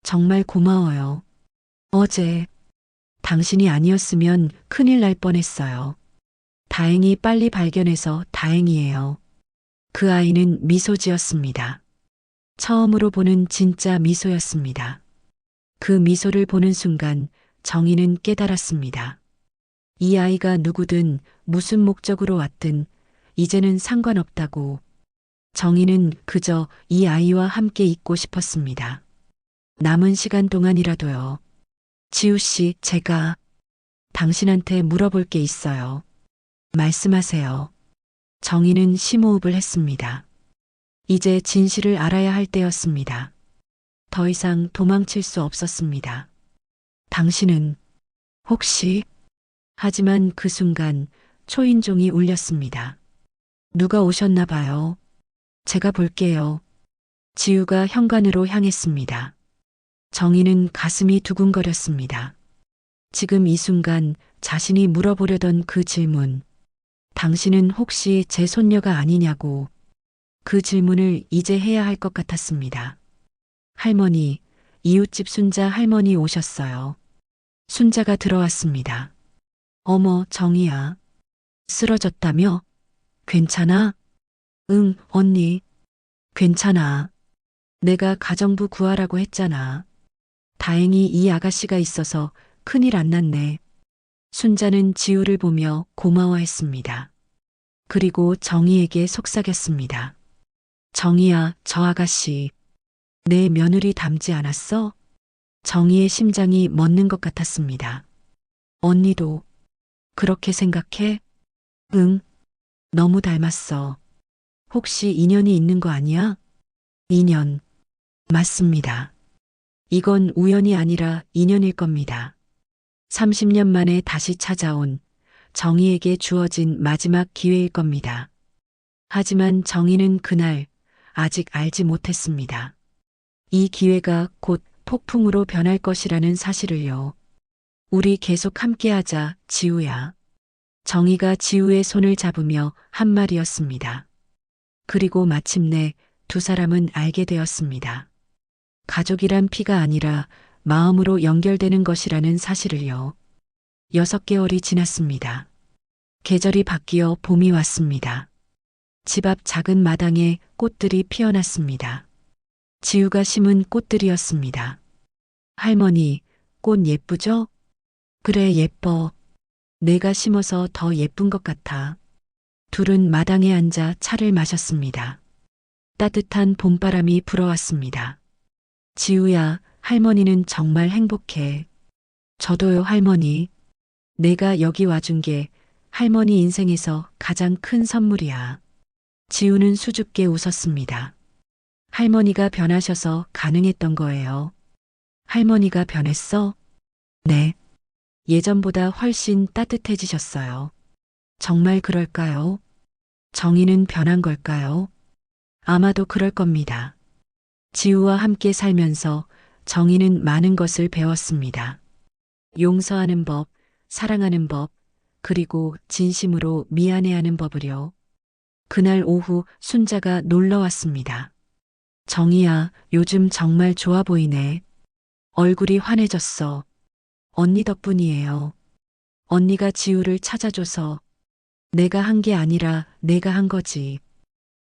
정말 고마워요. 어제 당신이 아니었으면 큰일 날 뻔했어요. 다행히 빨리 발견해서 다행이에요. 그 아이는 미소 지었습니다. 처음으로 보는 진짜 미소였습니다. 그 미소를 보는 순간 정희는 깨달았습니다. 이 아이가 누구든 무슨 목적으로 왔든 이제는 상관없다고. 정희는 그저 이 아이와 함께 있고 싶었습니다. 남은 시간 동안이라도요. 지우 씨, 제가 당신한테 물어볼 게 있어요. 말씀하세요. 정희는 심호흡을 했습니다. 이제 진실을 알아야 할 때였습니다. 더 이상 도망칠 수 없었습니다. 당신은 혹시. 하지만 그 순간 초인종이 울렸습니다. 누가 오셨나 봐요. 제가 볼게요. 지우가 현관으로 향했습니다. 정희는 가슴이 두근거렸습니다. 지금 이 순간 자신이 물어보려던 그 질문. 당신은 혹시 제 손녀가 아니냐고. 그 질문을 이제 해야 할 것 같았습니다. 할머니, 이웃집 순자 할머니 오셨어요. 순자가 들어왔습니다. 어머, 정희야. 쓰러졌다며? 괜찮아? 응, 언니. 괜찮아. 내가 가정부 구하라고 했잖아. 다행히 이 아가씨가 있어서 큰일 안 났네. 순자는 지우를 보며 고마워했습니다. 그리고 정희에게 속삭였습니다. 정희야, 저 아가씨. 내 며느리 닮지 않았어? 정희의 심장이 멎는 것 같았습니다. 언니도 그렇게 생각해? 응, 너무 닮았어. 혹시 인연이 있는 거 아니야? 인연. 맞습니다. 이건 우연이 아니라 인연일 겁니다. 30년 만에 다시 찾아온 정희에게 주어진 마지막 기회일 겁니다. 하지만 정희는 그날 아직 알지 못했습니다. 이 기회가 곧 폭풍으로 변할 것이라는 사실을요. 우리 계속 함께하자, 지우야. 정희가 지우의 손을 잡으며 한 말이었습니다. 그리고 마침내 두 사람은 알게 되었습니다. 가족이란 피가 아니라 마음으로 연결되는 것이라는 사실을요. 6개월이 지났습니다. 계절이 바뀌어 봄이 왔습니다. 집 앞 작은 마당에 꽃들이 피어났습니다. 지우가 심은 꽃들이었습니다. 할머니, 꽃 예쁘죠? 그래, 예뻐. 내가 심어서 더 예쁜 것 같아. 둘은 마당에 앉아 차를 마셨습니다. 따뜻한 봄바람이 불어왔습니다. 지우야, 할머니는 정말 행복해. 저도요, 할머니. 내가 여기 와준 게 할머니 인생에서 가장 큰 선물이야. 지우는 수줍게 웃었습니다. 할머니가 변하셔서 가능했던 거예요. 할머니가 변했어? 네. 예전보다 훨씬 따뜻해지셨어요. 정말 그럴까요? 정희는 변한 걸까요? 아마도 그럴 겁니다. 지우와 함께 살면서 정희는 많은 것을 배웠습니다. 용서하는 법, 사랑하는 법, 그리고 진심으로 미안해하는 법을요. 그날 오후 순자가 놀러 왔습니다. 정희야, 요즘 정말 좋아 보이네. 얼굴이 환해졌어. 언니 덕분이에요. 언니가 지우를 찾아줘서 내가 한 게 아니라 내가 한 거지.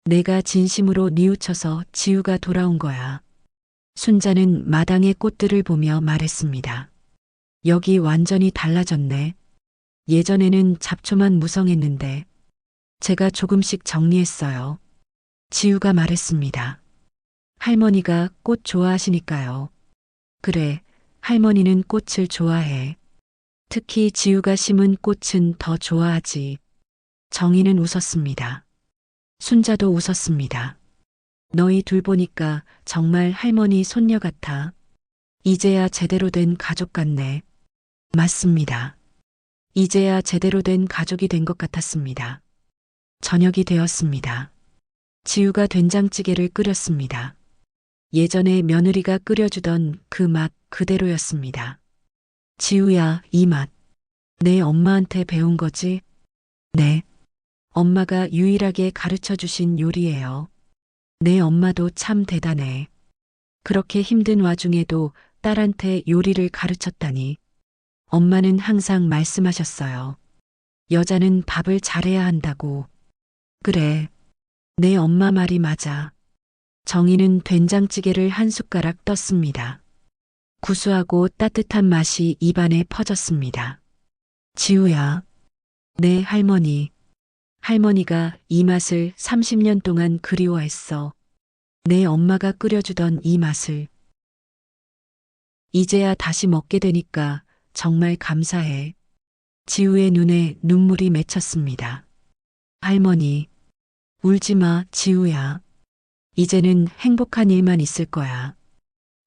내가 진심으로 뉘우쳐서 지우가 돌아온 거야. 순자는 마당의 꽃들을 보며 말했습니다. 여기 완전히 달라졌네. 예전에는 잡초만 무성했는데 제가 조금씩 정리했어요. 지우가 말했습니다. 할머니가 꽃 좋아하시니까요. 그래, 할머니는 꽃을 좋아해. 특히 지우가 심은 꽃은 더 좋아하지. 정희는 웃었습니다. 순자도 웃었습니다. 너희 둘 보니까 정말 할머니 손녀 같아. 이제야 제대로 된 가족 같네. 맞습니다. 이제야 제대로 된 가족이 된 것 같았습니다. 저녁이 되었습니다. 지우가 된장찌개를 끓였습니다. 예전에 며느리가 끓여주던 그 맛 그대로였습니다. 지우야, 이 맛. 내 엄마한테 배운 거지? 네. 엄마가 유일하게 가르쳐 주신 요리예요. 내 엄마도 참 대단해. 그렇게 힘든 와중에도 딸한테 요리를 가르쳤다니. 엄마는 항상 말씀하셨어요. 여자는 밥을 잘해야 한다고. 그래. 내 엄마 말이 맞아. 정희는 된장찌개를 한 숟가락 떴습니다. 구수하고 따뜻한 맛이 입안에 퍼졌습니다. 지우야. 네, 할머니. 할머니가 이 맛을 30년 동안 그리워했어. 내 엄마가 끓여주던 이 맛을. 이제야 다시 먹게 되니까 정말 감사해. 지우의 눈에 눈물이 맺혔습니다. 할머니, 울지 마, 지우야. 이제는 행복한 일만 있을 거야.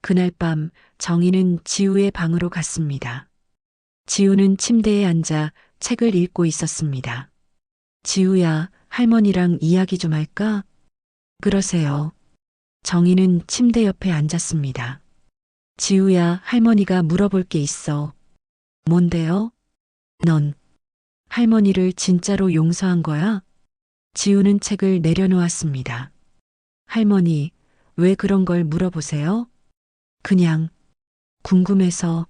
그날 밤 정희는 지우의 방으로 갔습니다. 지우는 침대에 앉아 책을 읽고 있었습니다. 지우야, 할머니랑 이야기 좀 할까? 그러세요. 정희는 침대 옆에 앉았습니다. 지우야, 할머니가 물어볼 게 있어. 뭔데요? 넌 할머니를 진짜로 용서한 거야? 지우는 책을 내려놓았습니다. 할머니, 왜 그런 걸 물어보세요? 그냥 궁금해서.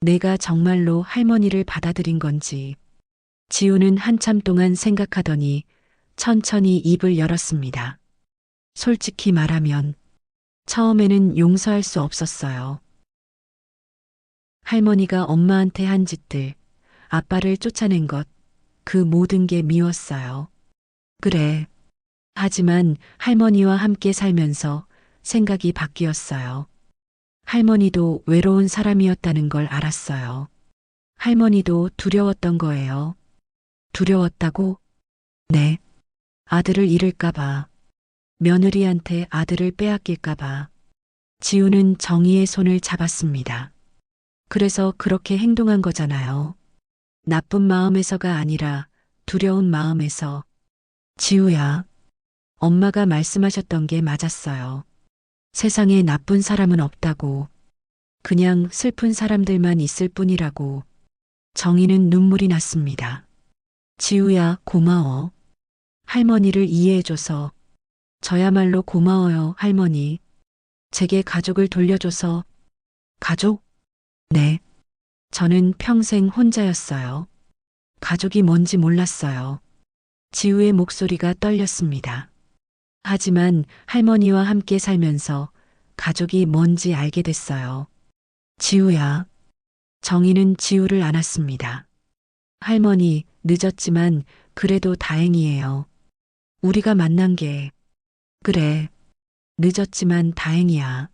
내가 정말로 할머니를 받아들인 건지. 지우는 한참 동안 생각하더니 천천히 입을 열었습니다. 솔직히 말하면 처음에는 용서할 수 없었어요. 할머니가 엄마한테 한 짓들, 아빠를 쫓아낸 것, 그 모든 게 미웠어요. 그래. 하지만 할머니와 함께 살면서 생각이 바뀌었어요. 할머니도 외로운 사람이었다는 걸 알았어요. 할머니도 두려웠던 거예요. 두려웠다고? 네. 아들을 잃을까봐. 며느리한테 아들을 빼앗길까봐. 지우는 정희의 손을 잡았습니다. 그래서 그렇게 행동한 거잖아요. 나쁜 마음에서가 아니라 두려운 마음에서. 지우야, 엄마가 말씀하셨던 게 맞았어요. 세상에 나쁜 사람은 없다고. 그냥 슬픈 사람들만 있을 뿐이라고. 정희는 눈물이 났습니다. 지우야, 고마워. 할머니를 이해해줘서. 저야말로 고마워요, 할머니. 제게 가족을 돌려줘서. 가족? 네. 저는 평생 혼자였어요. 가족이 뭔지 몰랐어요. 지우의 목소리가 떨렸습니다. 하지만 할머니와 함께 살면서 가족이 뭔지 알게 됐어요. 지우야. 정희는 지우를 안았습니다. 할머니, 늦었지만 그래도 다행이에요. 우리가 만난 게. 그래. 늦었지만 다행이야.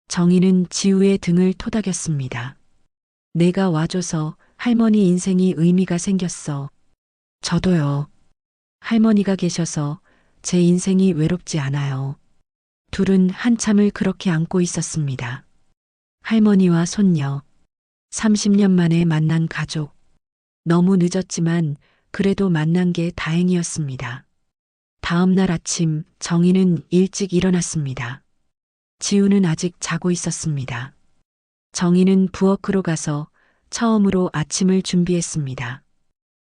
정희는 지우의 등을 토닥였습니다. 내가 와줘서 할머니 인생이 의미가 생겼어. 저도요. 할머니가 계셔서 제 인생이 외롭지 않아요. 둘은 한참을 그렇게 안고 있었습니다. 할머니와 손녀. 30년 만에 만난 가족. 너무 늦었지만 그래도 만난 게 다행이었습니다. 다음 날 아침 정희는 일찍 일어났습니다. 지우는 아직 자고 있었습니다. 정희는 부엌으로 가서 처음으로 아침을 준비했습니다.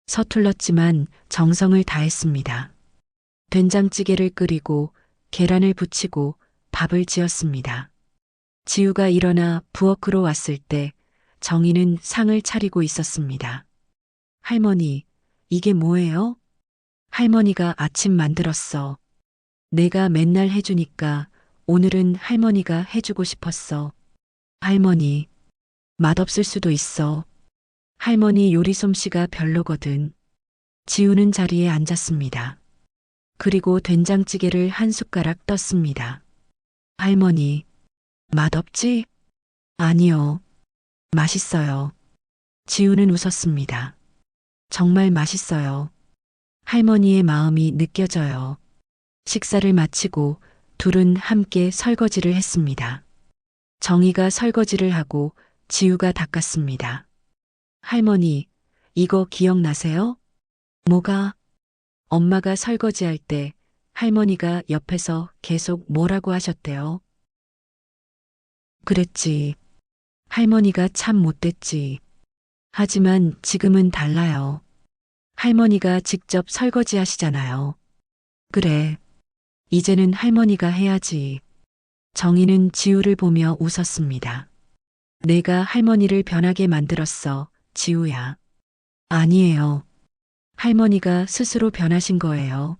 서툴렀지만 정성을 다했습니다. 된장찌개를 끓이고 계란을 부치고 밥을 지었습니다. 지우가 일어나 부엌으로 왔을 때 정희는 상을 차리고 있었습니다. 할머니, 이게 뭐예요? 할머니가 아침 만들었어. 내가 맨날 해주니까 오늘은 할머니가 해주고 싶었어. 할머니, 맛없을 수도 있어. 할머니 요리 솜씨가 별로거든. 지우는 자리에 앉았습니다. 그리고 된장찌개를 한 숟가락 떴습니다. 할머니, 맛없지? 아니요. 맛있어요. 지우는 웃었습니다. 정말 맛있어요. 할머니의 마음이 느껴져요. 식사를 마치고 둘은 함께 설거지를 했습니다. 정희가 설거지를 하고 지우가 닦았습니다. 할머니, 이거 기억나세요? 뭐가? 엄마가 설거지할 때 할머니가 옆에서 계속 뭐라고 하셨대요? 그랬지. 할머니가 참 못됐지. 하지만 지금은 달라요. 할머니가 직접 설거지 하시잖아요. 그래. 이제는 할머니가 해야지. 정희는 지우를 보며 웃었습니다. 내가 할머니를 변하게 만들었어, 지우야. 아니에요. 할머니가 스스로 변하신 거예요.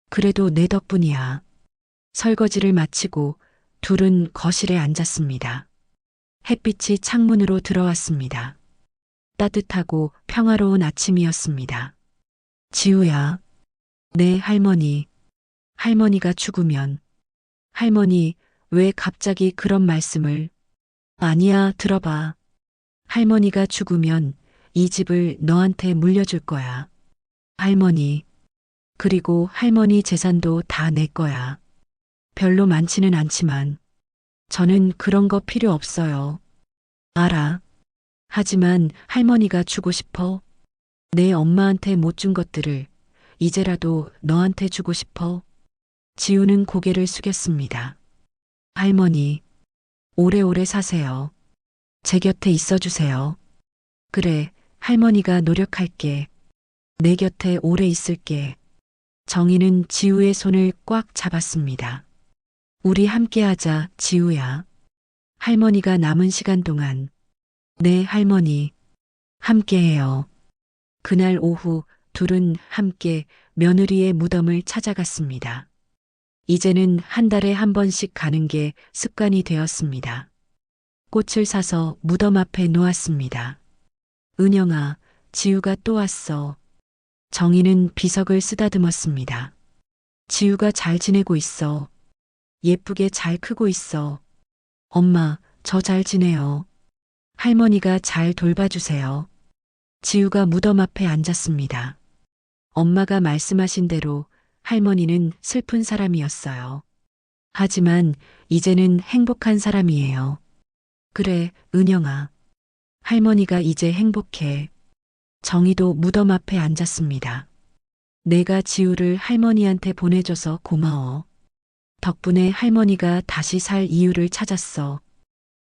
그래도 내 덕분이야. 설거지를 마치고 둘은 거실에 앉았습니다. 햇빛이 창문으로 들어왔습니다. 따뜻하고 평화로운 아침이었습니다. 지우야. 네, 할머니. 할머니가 죽으면. 할머니, 왜 갑자기 그런 말씀을. 아니야, 들어봐. 할머니가 죽으면 이 집을 너한테 물려줄 거야. 할머니. 그리고 할머니 재산도 다 내 거야. 별로 많지는 않지만. 저는 그런 거 필요 없어요. 알아. 하지만 할머니가 주고 싶어. 내 엄마한테 못 준 것들을 이제라도 너한테 주고 싶어. 지우는 고개를 숙였습니다. 할머니, 오래오래 사세요. 제 곁에 있어 주세요. 그래, 할머니가 노력할게. 내 곁에 오래 있을게. 정희는 지우의 손을 꽉 잡았습니다. 우리 함께하자, 지우야. 할머니가 남은 시간 동안. 네, 할머니. 함께해요. 그날 오후 둘은 함께 며느리의 무덤을 찾아갔습니다. 이제는 한 달에 한 번씩 가는 게 습관이 되었습니다. 꽃을 사서 무덤 앞에 놓았습니다. 은영아, 지우가 또 왔어. 정희는 비석을 쓰다듬었습니다. 지우가 잘 지내고 있어. 예쁘게 잘 크고 있어. 엄마, 저 잘 지내요. 할머니가 잘 돌봐주세요. 지우가 무덤 앞에 앉았습니다. 엄마가 말씀하신 대로 할머니는 슬픈 사람이었어요. 하지만 이제는 행복한 사람이에요. 그래, 은영아. 할머니가 이제 행복해. 정희도 무덤 앞에 앉았습니다. 내가 지우를 할머니한테 보내줘서 고마워. 덕분에 할머니가 다시 살 이유를 찾았어.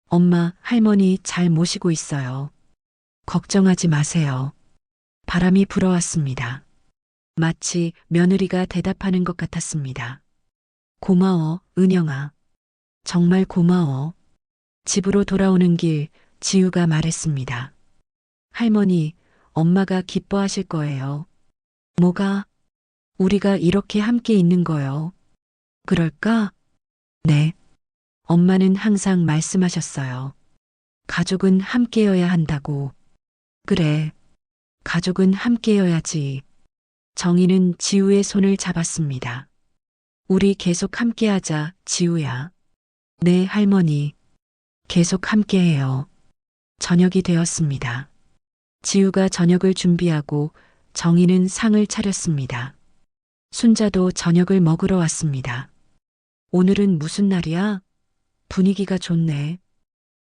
엄마, 할머니 잘 모시고 있어요. 걱정하지 마세요. 바람이 불어왔습니다. 마치 며느리가 대답하는 것 같았습니다. 고마워, 은영아. 정말 고마워. 집으로 돌아오는 길, 지우가 말했습니다. 할머니, 엄마가 기뻐하실 거예요. 뭐가? 우리가 이렇게 함께 있는 거요. 그럴까? 네. 엄마는 항상 말씀하셨어요. 가족은 함께여야 한다고. 그래. 가족은 함께여야지. 정희는 지우의 손을 잡았습니다. 우리 계속 함께하자, 지우야. 네, 할머니. 계속 함께해요. 저녁이 되었습니다. 지우가 저녁을 준비하고 정희는 상을 차렸습니다. 순자도 저녁을 먹으러 왔습니다. 오늘은 무슨 날이야? 분위기가 좋네.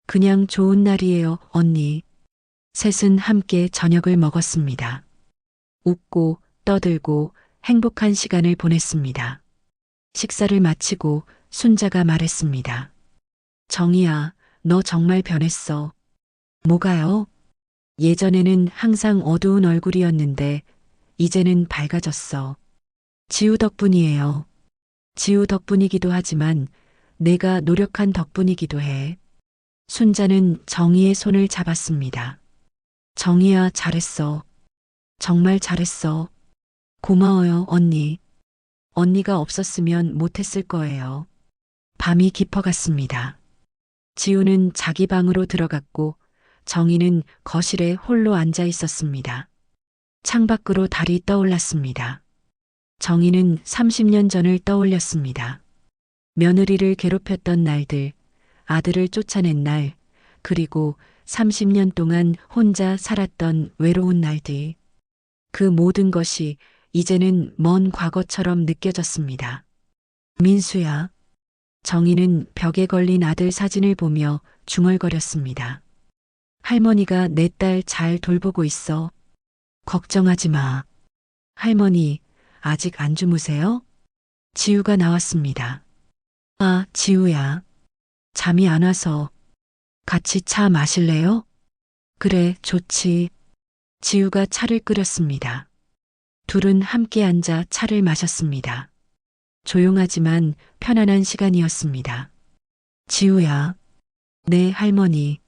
그냥 좋은 날이에요, 언니. 셋은 함께 저녁을 먹었습니다. 웃고 떠들고 행복한 시간을 보냈습니다. 식사를 마치고 순자가 말했습니다. 정희야, 너 정말 변했어. 뭐가요? 예전에는 항상 어두운 얼굴이었는데 이제는 밝아졌어. 지우 덕분이에요. 지우 덕분이기도 하지만 내가 노력한 덕분이기도 해. 순자는 정희의 손을 잡았습니다. 정희야, 잘했어. 정말 잘했어. 고마워요, 언니. 언니가 없었으면 못했을 거예요. 밤이 깊어갔습니다. 지우는 자기 방으로 들어갔고 정희는 거실에 홀로 앉아 있었습니다. 창밖으로 달이 떠올랐습니다. 정희는 30년 전을 떠올렸습니다. 며느리를 괴롭혔던 날들, 아들을 쫓아낸 날, 그리고 30년 동안 혼자 살았던 외로운 날들. 그 모든 것이 이제는 먼 과거처럼 느껴졌습니다. 민수야. 정희는 벽에 걸린 아들 사진을 보며 중얼거렸습니다. 할머니가 내 딸 잘 돌보고 있어. 걱정하지 마. 할머니, 아직 안 주무세요? 지우가 나왔습니다. 아, 지우야. 잠이 안 와서. 같이 차 마실래요? 그래, 좋지. 지우가 차를 끓였습니다. 둘은 함께 앉아 차를 마셨습니다. 조용하지만 편안한 시간이었습니다. 지우야. 네, 할머니.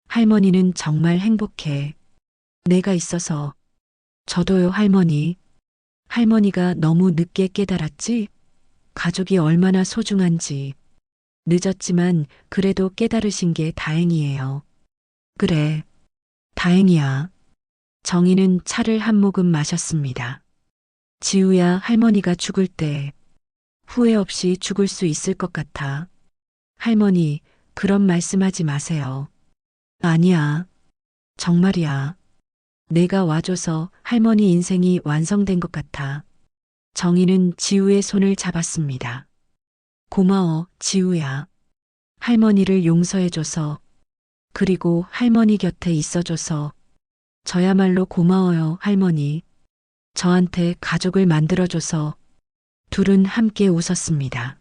할머니는 정말 행복해. 내가 있어서. 저도요, 할머니. 할머니가 너무 늦게 깨달았지? 가족이 얼마나 소중한지. 늦었지만 그래도 깨달으신 게 다행이에요. 그래. 다행이야. 정희는 차를 한 모금 마셨습니다. 지우야, 할머니가 죽을 때 후회 없이 죽을 수 있을 것 같아. 할머니, 그런 말씀하지 마세요. 아니야. 정말이야. 내가 와줘서 할머니 인생이 완성된 것 같아. 정희는 지우의 손을 잡았습니다. 고마워, 지우야. 할머니를 용서해줘서, 그리고 할머니 곁에 있어줘서, 저야말로 고마워요, 할머니. 저한테 가족을 만들어줘서. 둘은 함께 웃었습니다.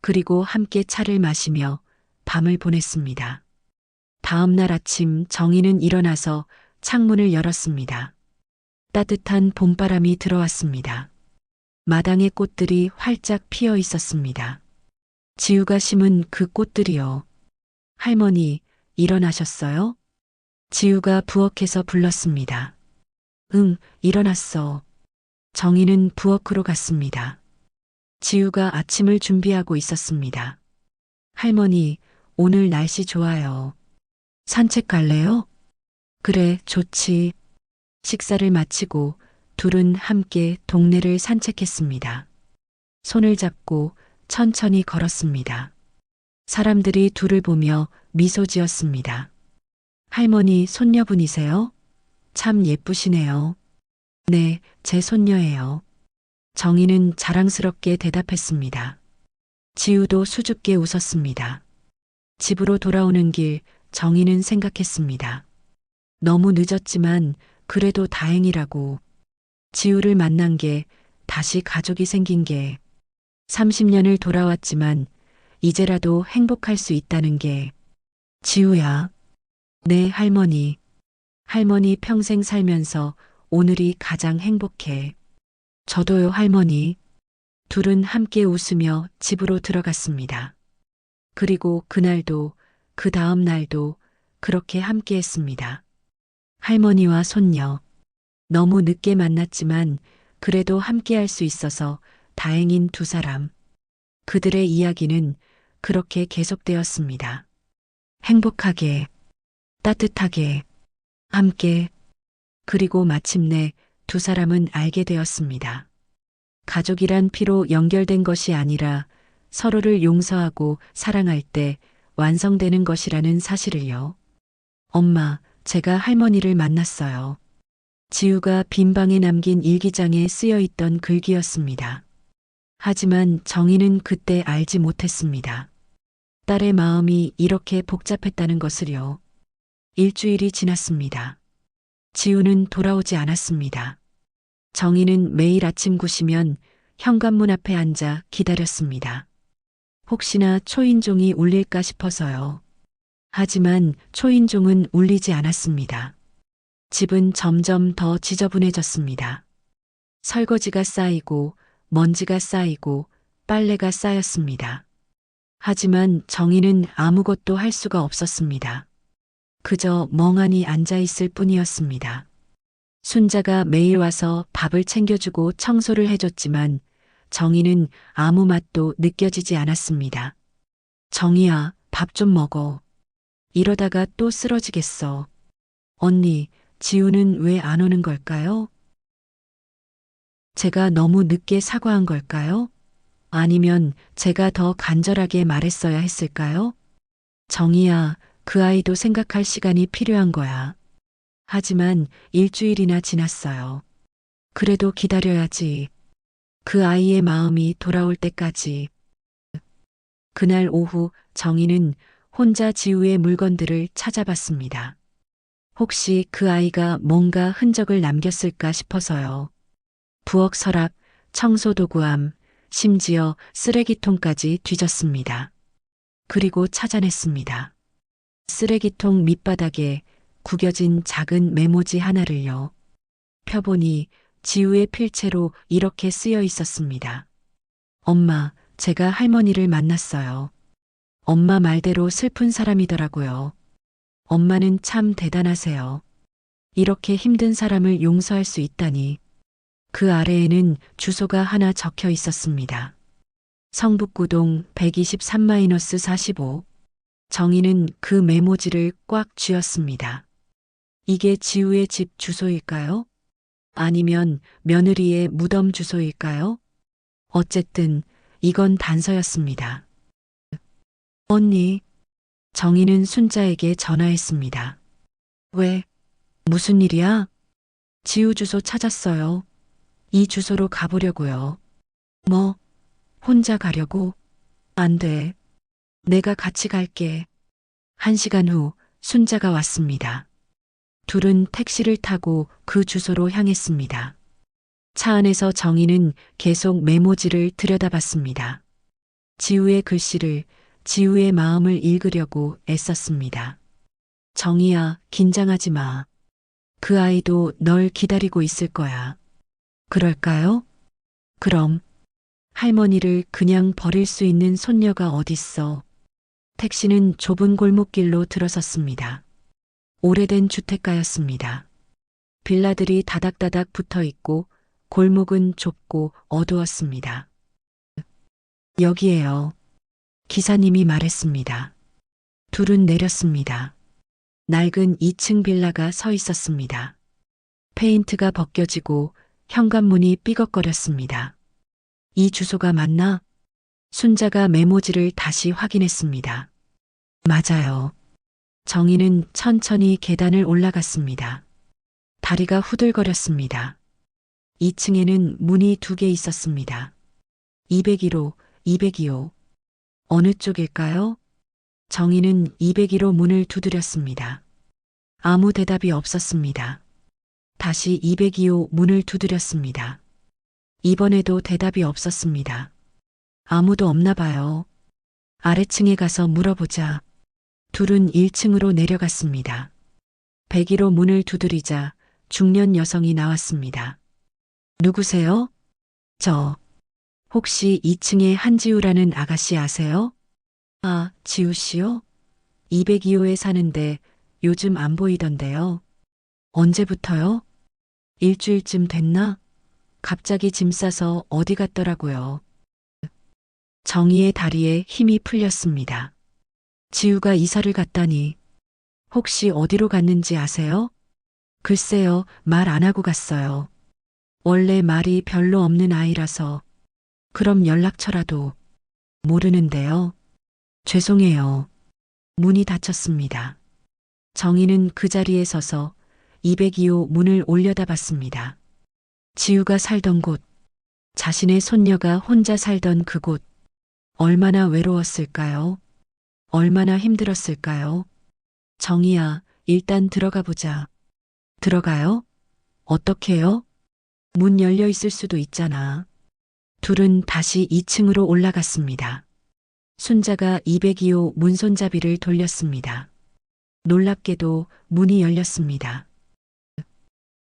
그리고 함께 차를 마시며 밤을 보냈습니다. 다음 날 아침 정희는 일어나서 창문을 열었습니다. 따뜻한 봄바람이 들어왔습니다. 마당의 꽃들이 활짝 피어 있었습니다. 지우가 심은 그 꽃들이요. 할머니, 일어나셨어요? 지우가 부엌에서 불렀습니다. 응, 일어났어. 정희는 부엌으로 갔습니다. 지우가 아침을 준비하고 있었습니다. 할머니, 오늘 날씨 좋아요. 산책 갈래요? 그래, 좋지. 식사를 마치고 둘은 함께 동네를 산책했습니다. 손을 잡고 천천히 걸었습니다. 사람들이 둘을 보며 미소 지었습니다. 할머니 손녀분이세요? 참 예쁘시네요. 네, 제 손녀예요. 정희는 자랑스럽게 대답했습니다. 지우도 수줍게 웃었습니다. 집으로 돌아오는 길 정희는 생각했습니다. 너무 늦었지만 그래도 다행이라고. 지우를 만난 게, 다시 가족이 생긴 게, 30년을 돌아왔지만 이제라도 행복할 수 있다는 게. 지우야. 네, 할머니. 할머니 평생 살면서 오늘이 가장 행복해. 저도요, 할머니. 둘은 함께 웃으며 집으로 들어갔습니다. 그리고 그날도, 그 다음 날도 그렇게 함께 했습니다. 할머니와 손녀. 너무 늦게 만났지만 그래도 함께 할 수 있어서 다행인 두 사람. 그들의 이야기는 그렇게 계속되었습니다. 행복하게, 따뜻하게, 함께. 그리고 마침내 두 사람은 알게 되었습니다. 가족이란 피로 연결된 것이 아니라 서로를 용서하고 사랑할 때 완성되는 것이라는 사실을요. 엄마, 제가 할머니를 만났어요. 지우가 빈 방에 남긴 일기장에 쓰여 있던 글귀였습니다. 하지만 정희는 그때 알지 못했습니다. 딸의 마음이 이렇게 복잡했다는 것을요. 일주일이 지났습니다. 지우는 돌아오지 않았습니다. 정희는 매일 아침 9시면 현관문 앞에 앉아 기다렸습니다. 혹시나 초인종이 울릴까 싶어서요. 하지만 초인종은 울리지 않았습니다. 집은 점점 더 지저분해졌습니다. 설거지가 쌓이고 먼지가 쌓이고 빨래가 쌓였습니다. 하지만 정희는 아무것도 할 수가 없었습니다. 그저 멍하니 앉아 있을 뿐이었습니다. 순자가 매일 와서 밥을 챙겨주고 청소를 해줬지만 정희는 아무 맛도 느껴지지 않았습니다. 정희야, 밥 좀 먹어. 이러다가 또 쓰러지겠어. 언니, 지우는 왜 안 오는 걸까요? 제가 너무 늦게 사과한 걸까요? 아니면 제가 더 간절하게 말했어야 했을까요? 정희야, 그 아이도 생각할 시간이 필요한 거야. 하지만 일주일이나 지났어요. 그래도 기다려야지. 그 아이의 마음이 돌아올 때까지. 그날 오후 정희는 혼자 지우의 물건들을 찾아봤습니다. 혹시 그 아이가 뭔가 흔적을 남겼을까 싶어서요. 부엌 서랍, 청소도구함, 심지어 쓰레기통까지 뒤졌습니다. 그리고 찾아냈습니다. 쓰레기통 밑바닥에 구겨진 작은 메모지 하나를요. 펴보니 지우의 필체로 이렇게 쓰여 있었습니다. 엄마, 제가 할머니를 만났어요. 엄마 말대로 슬픈 사람이더라고요. 엄마는 참 대단하세요. 이렇게 힘든 사람을 용서할 수 있다니. 그 아래에는 주소가 하나 적혀 있었습니다. 성북구동 123-45. 정희는 그 메모지를 꽉 쥐었습니다. 이게 지우의 집 주소일까요? 아니면 며느리의 무덤 주소일까요? 어쨌든 이건 단서였습니다. 언니, 정희는 순자에게 전화했습니다. 왜? 무슨 일이야? 지우 주소 찾았어요. 이 주소로 가보려고요. 뭐? 혼자 가려고? 안 돼. 내가 같이 갈게. 1시간 후 순자가 왔습니다. 둘은 택시를 타고 그 주소로 향했습니다. 차 안에서 정희는 계속 메모지를 들여다봤습니다. 지우의 글씨를, 지우의 마음을 읽으려고 애썼습니다. 정희야, 긴장하지 마. 그 아이도 널 기다리고 있을 거야. 그럴까요? 그럼 할머니를 그냥 버릴 수 있는 손녀가 어딨어. 택시는 좁은 골목길로 들어섰습니다. 오래된 주택가였습니다. 빌라들이 다닥다닥 붙어 있고 골목은 좁고 어두웠습니다. 여기에요. 기사님이 말했습니다. 둘은 내렸습니다. 낡은 2층 빌라가 서 있었습니다. 페인트가 벗겨지고 현관문이 삐걱거렸습니다. 이 주소가 맞나? 순자가 메모지를 다시 확인했습니다. 맞아요. 정희는 천천히 계단을 올라갔습니다. 다리가 후들거렸습니다. 2층에는 문이 2개 있었습니다. 201호, 202호. 어느 쪽일까요? 정희는 201호 문을 두드렸습니다. 아무 대답이 없었습니다. 다시 202호 문을 두드렸습니다. 이번에도 대답이 없었습니다. 아무도 없나 봐요. 아래층에 가서 물어보자. 둘은 1층으로 내려갔습니다. 101호 문을 두드리자 중년 여성이 나왔습니다. 누구세요? 저. 혹시 2층에 한지우라는 아가씨 아세요? 아, 지우 씨요? 202호에 사는데 요즘 안 보이던데요. 언제부터요? 일주일쯤 됐나? 갑자기 짐 싸서 어디 갔더라고요. 정희의 다리에 힘이 풀렸습니다. 지우가 이사를 갔다니. 혹시 어디로 갔는지 아세요? 글쎄요, 말 안 하고 갔어요. 원래 말이 별로 없는 아이라서. 그럼 연락처라도 모르는데요. 죄송해요. 문이 닫혔습니다. 정희는 그 자리에 서서 202호 문을 올려다봤습니다. 지우가 살던 곳, 자신의 손녀가 혼자 살던 그곳, 얼마나 외로웠을까요? 얼마나 힘들었을까요? 정희야, 일단 들어가 보자. 들어가요? 어떻게요? 문 열려 있을 수도 있잖아. 둘은 다시 2층으로 올라갔습니다. 순자가 202호 문 손잡이를 돌렸습니다. 놀랍게도 문이 열렸습니다.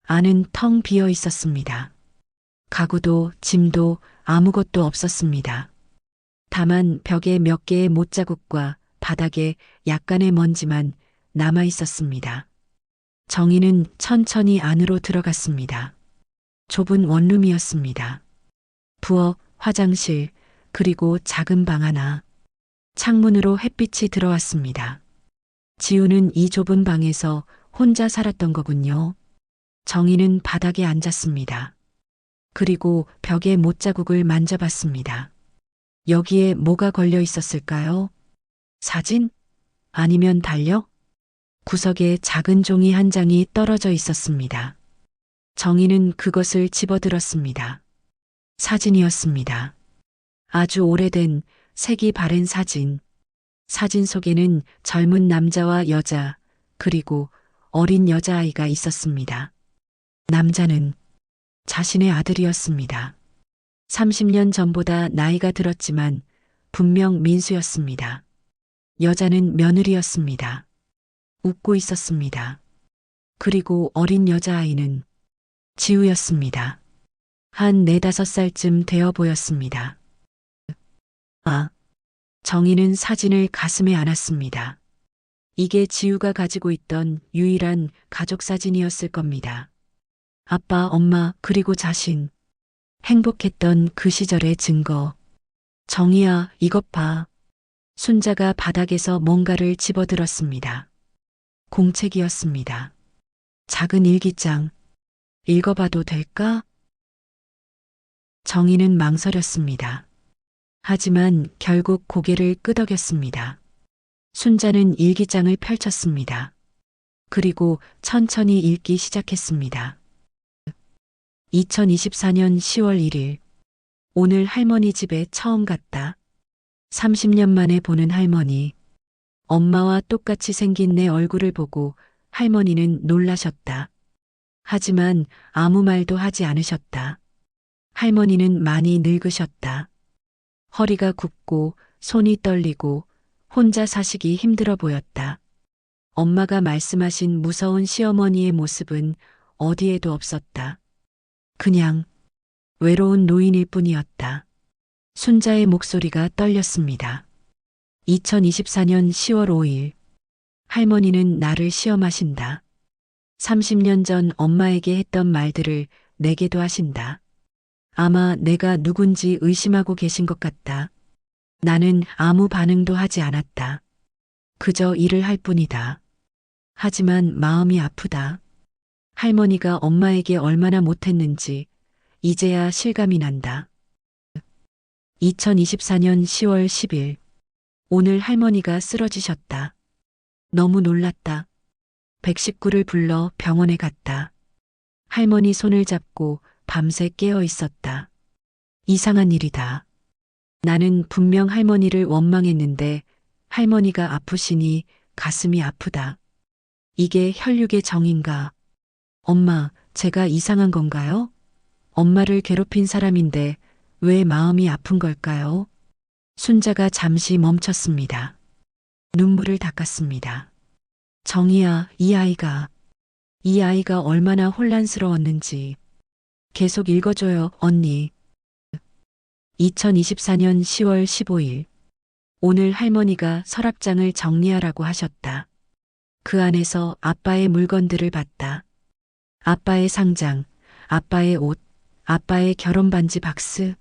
안은 텅 비어 있었습니다. 가구도 짐도 아무것도 없었습니다. 다만 벽에 몇 개의 못자국과 바닥에 약간의 먼지만 남아 있었습니다. 정희는 천천히 안으로 들어갔습니다. 좁은 원룸이었습니다. 부엌, 화장실, 그리고 작은 방 하나. 창문으로 햇빛이 들어왔습니다. 지우는 이 좁은 방에서 혼자 살았던 거군요. 정희는 바닥에 앉았습니다. 그리고 벽에 못자국을 만져봤습니다. 여기에 뭐가 걸려 있었을까요? 사진? 아니면 달력? 구석에 작은 종이 한 장이 떨어져 있었습니다. 정희는 그것을 집어들었습니다. 사진이었습니다. 아주 오래된 색이 바랜 사진. 사진 속에는 젊은 남자와 여자, 그리고 어린 여자아이가 있었습니다. 남자는 자신의 아들이었습니다. 30년 전보다 나이가 들었지만 분명 민수였습니다. 여자는 며느리였습니다. 웃고 있었습니다. 그리고 어린 여자아이는 지우였습니다. 한 4~5살쯤 되어 보였습니다. 아, 정희는 사진을 가슴에 안았습니다. 이게 지우가 가지고 있던 유일한 가족 사진이었을 겁니다. 아빠, 엄마, 그리고 자신. 행복했던 그 시절의 증거. 정희야, 이것 봐. 순자가 바닥에서 뭔가를 집어들었습니다. 공책이었습니다. 작은 일기장. 읽어봐도 될까? 정희는 망설였습니다. 하지만 결국 고개를 끄덕였습니다. 순자는 일기장을 펼쳤습니다. 그리고 천천히 읽기 시작했습니다. 2024년 10월 1일. 오늘 할머니 집에 처음 갔다. 30년 만에 보는 할머니. 엄마와 똑같이 생긴 내 얼굴을 보고 할머니는 놀라셨다. 하지만 아무 말도 하지 않으셨다. 할머니는 많이 늙으셨다. 허리가 굽고 손이 떨리고 혼자 사시기 힘들어 보였다. 엄마가 말씀하신 무서운 시어머니의 모습은 어디에도 없었다. 그냥 외로운 노인일 뿐이었다. 순자의 목소리가 떨렸습니다. 2024년 10월 5일. 할머니는 나를 시험하신다. 30년 전 엄마에게 했던 말들을 내게도 하신다. 아마 내가 누군지 의심하고 계신 것 같다. 나는 아무 반응도 하지 않았다. 그저 일을 할 뿐이다. 하지만 마음이 아프다. 할머니가 엄마에게 얼마나 못했는지 이제야 실감이 난다. 2024년 10월 10일. 오늘 할머니가 쓰러지셨다. 너무 놀랐다. 119를 불러 병원에 갔다. 할머니 손을 잡고 밤새 깨어 있었다. 이상한 일이다. 나는 분명 할머니를 원망했는데 할머니가 아프시니 가슴이 아프다. 이게 혈육의 정인가? 엄마, 제가 이상한 건가요? 엄마를 괴롭힌 사람인데 왜 마음이 아픈 걸까요? 순자가 잠시 멈췄습니다. 눈물을 닦았습니다. 정희야, 이 아이가 얼마나 혼란스러웠는지. 계속 읽어줘요, 언니. 2024년 10월 15일. 오늘 할머니가 서랍장을 정리하라고 하셨다. 그 안에서 아빠의 물건들을 봤다. 아빠의 상장, 아빠의 옷, 아빠의 결혼반지 박스,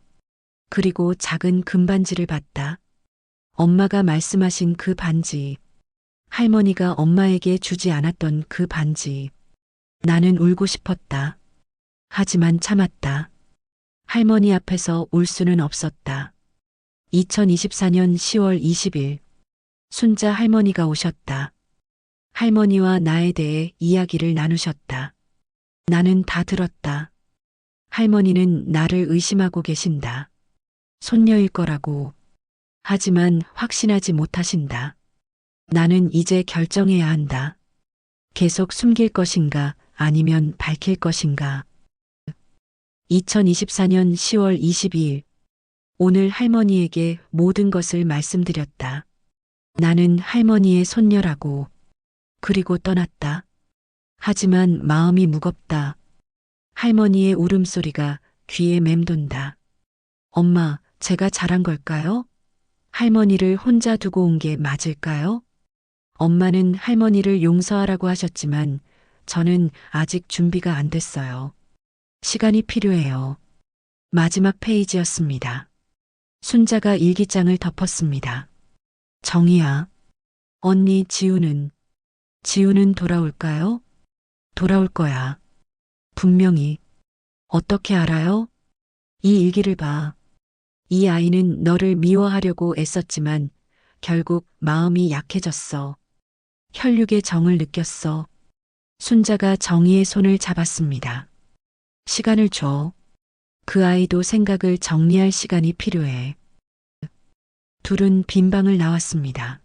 그리고 작은 금반지를 봤다. 엄마가 말씀하신 그 반지, 할머니가 엄마에게 주지 않았던 그 반지. 나는 울고 싶었다. 하지만 참았다. 할머니 앞에서 울 수는 없었다. 2024년 10월 20일, 순자 할머니가 오셨다. 할머니와 나에 대해 이야기를 나누셨다. 나는 다 들었다. 할머니는 나를 의심하고 계신다. 손녀일 거라고. 하지만 확신하지 못하신다. 나는 이제 결정해야 한다. 계속 숨길 것인가 아니면 밝힐 것인가. 2024년 10월 22일. 오늘 할머니에게 모든 것을 말씀드렸다. 나는 할머니의 손녀라고. 그리고 떠났다. 하지만 마음이 무겁다. 할머니의 울음소리가 귀에 맴돈다. 엄마, 제가 잘한 걸까요? 할머니를 혼자 두고 온 게 맞을까요? 엄마는 할머니를 용서하라고 하셨지만 저는 아직 준비가 안 됐어요. 시간이 필요해요. 마지막 페이지였습니다. 순자가 일기장을 덮었습니다. 정희야, 언니 지우는 돌아올까요? 돌아올 거야. 분명히. 어떻게 알아요? 이 일기를 봐. 이 아이는 너를 미워하려고 애썼지만 결국 마음이 약해졌어. 혈육의 정을 느꼈어. 순자가 정희의 손을 잡았습니다. 시간을 줘. 그 아이도 생각을 정리할 시간이 필요해. 둘은 빈 방을 나왔습니다.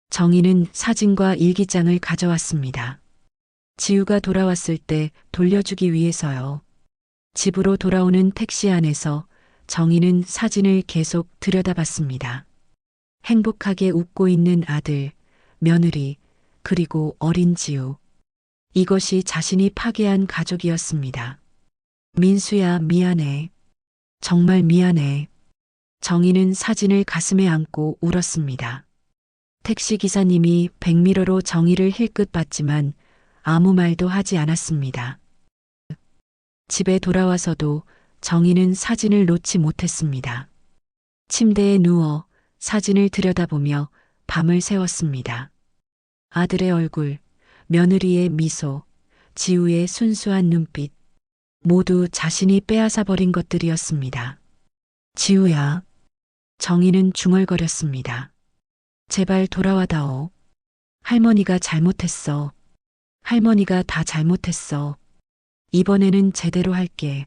정희는 사진과 일기장을 가져왔습니다. 지우가 돌아왔을 때 돌려주기 위해서요. 집으로 돌아오는 택시 안에서 정희는 사진을 계속 들여다봤습니다. 행복하게 웃고 있는 아들, 며느리, 그리고 어린 지우. 이것이 자신이 파괴한 가족이었습니다. 민수야, 미안해. 정말 미안해. 정희는 사진을 가슴에 안고 울었습니다. 택시 기사님이 백미러로 정희를 힐끗 봤지만 아무 말도 하지 않았습니다. 집에 돌아와서도 정희는 사진을 놓지 못했습니다. 침대에 누워 사진을 들여다보며 밤을 새웠습니다. 아들의 얼굴, 며느리의 미소, 지우의 순수한 눈빛, 모두 자신이 빼앗아 버린 것들이었습니다. 지우야. 정희는 중얼거렸습니다. 제발 돌아와다오. 할머니가 잘못했어. 할머니가 다 잘못했어. 이번에는 제대로 할게.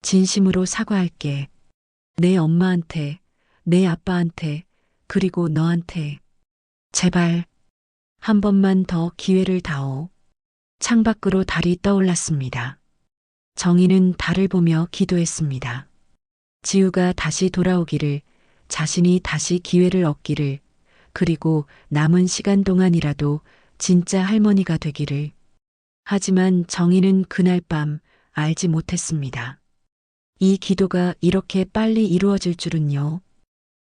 진심으로 사과할게. 내 엄마한테, 내 아빠한테, 그리고 너한테. 제발 한 번만 더 기회를 다오. 창밖으로 달이 떠올랐습니다. 정희는 달을 보며 기도했습니다. 지우가 다시 돌아오기를, 자신이 다시 기회를 얻기를, 그리고 남은 시간 동안이라도 진짜 할머니가 되기를. 하지만 정희는 그날 밤 알지 못했습니다. 이 기도가 이렇게 빨리 이루어질 줄은요.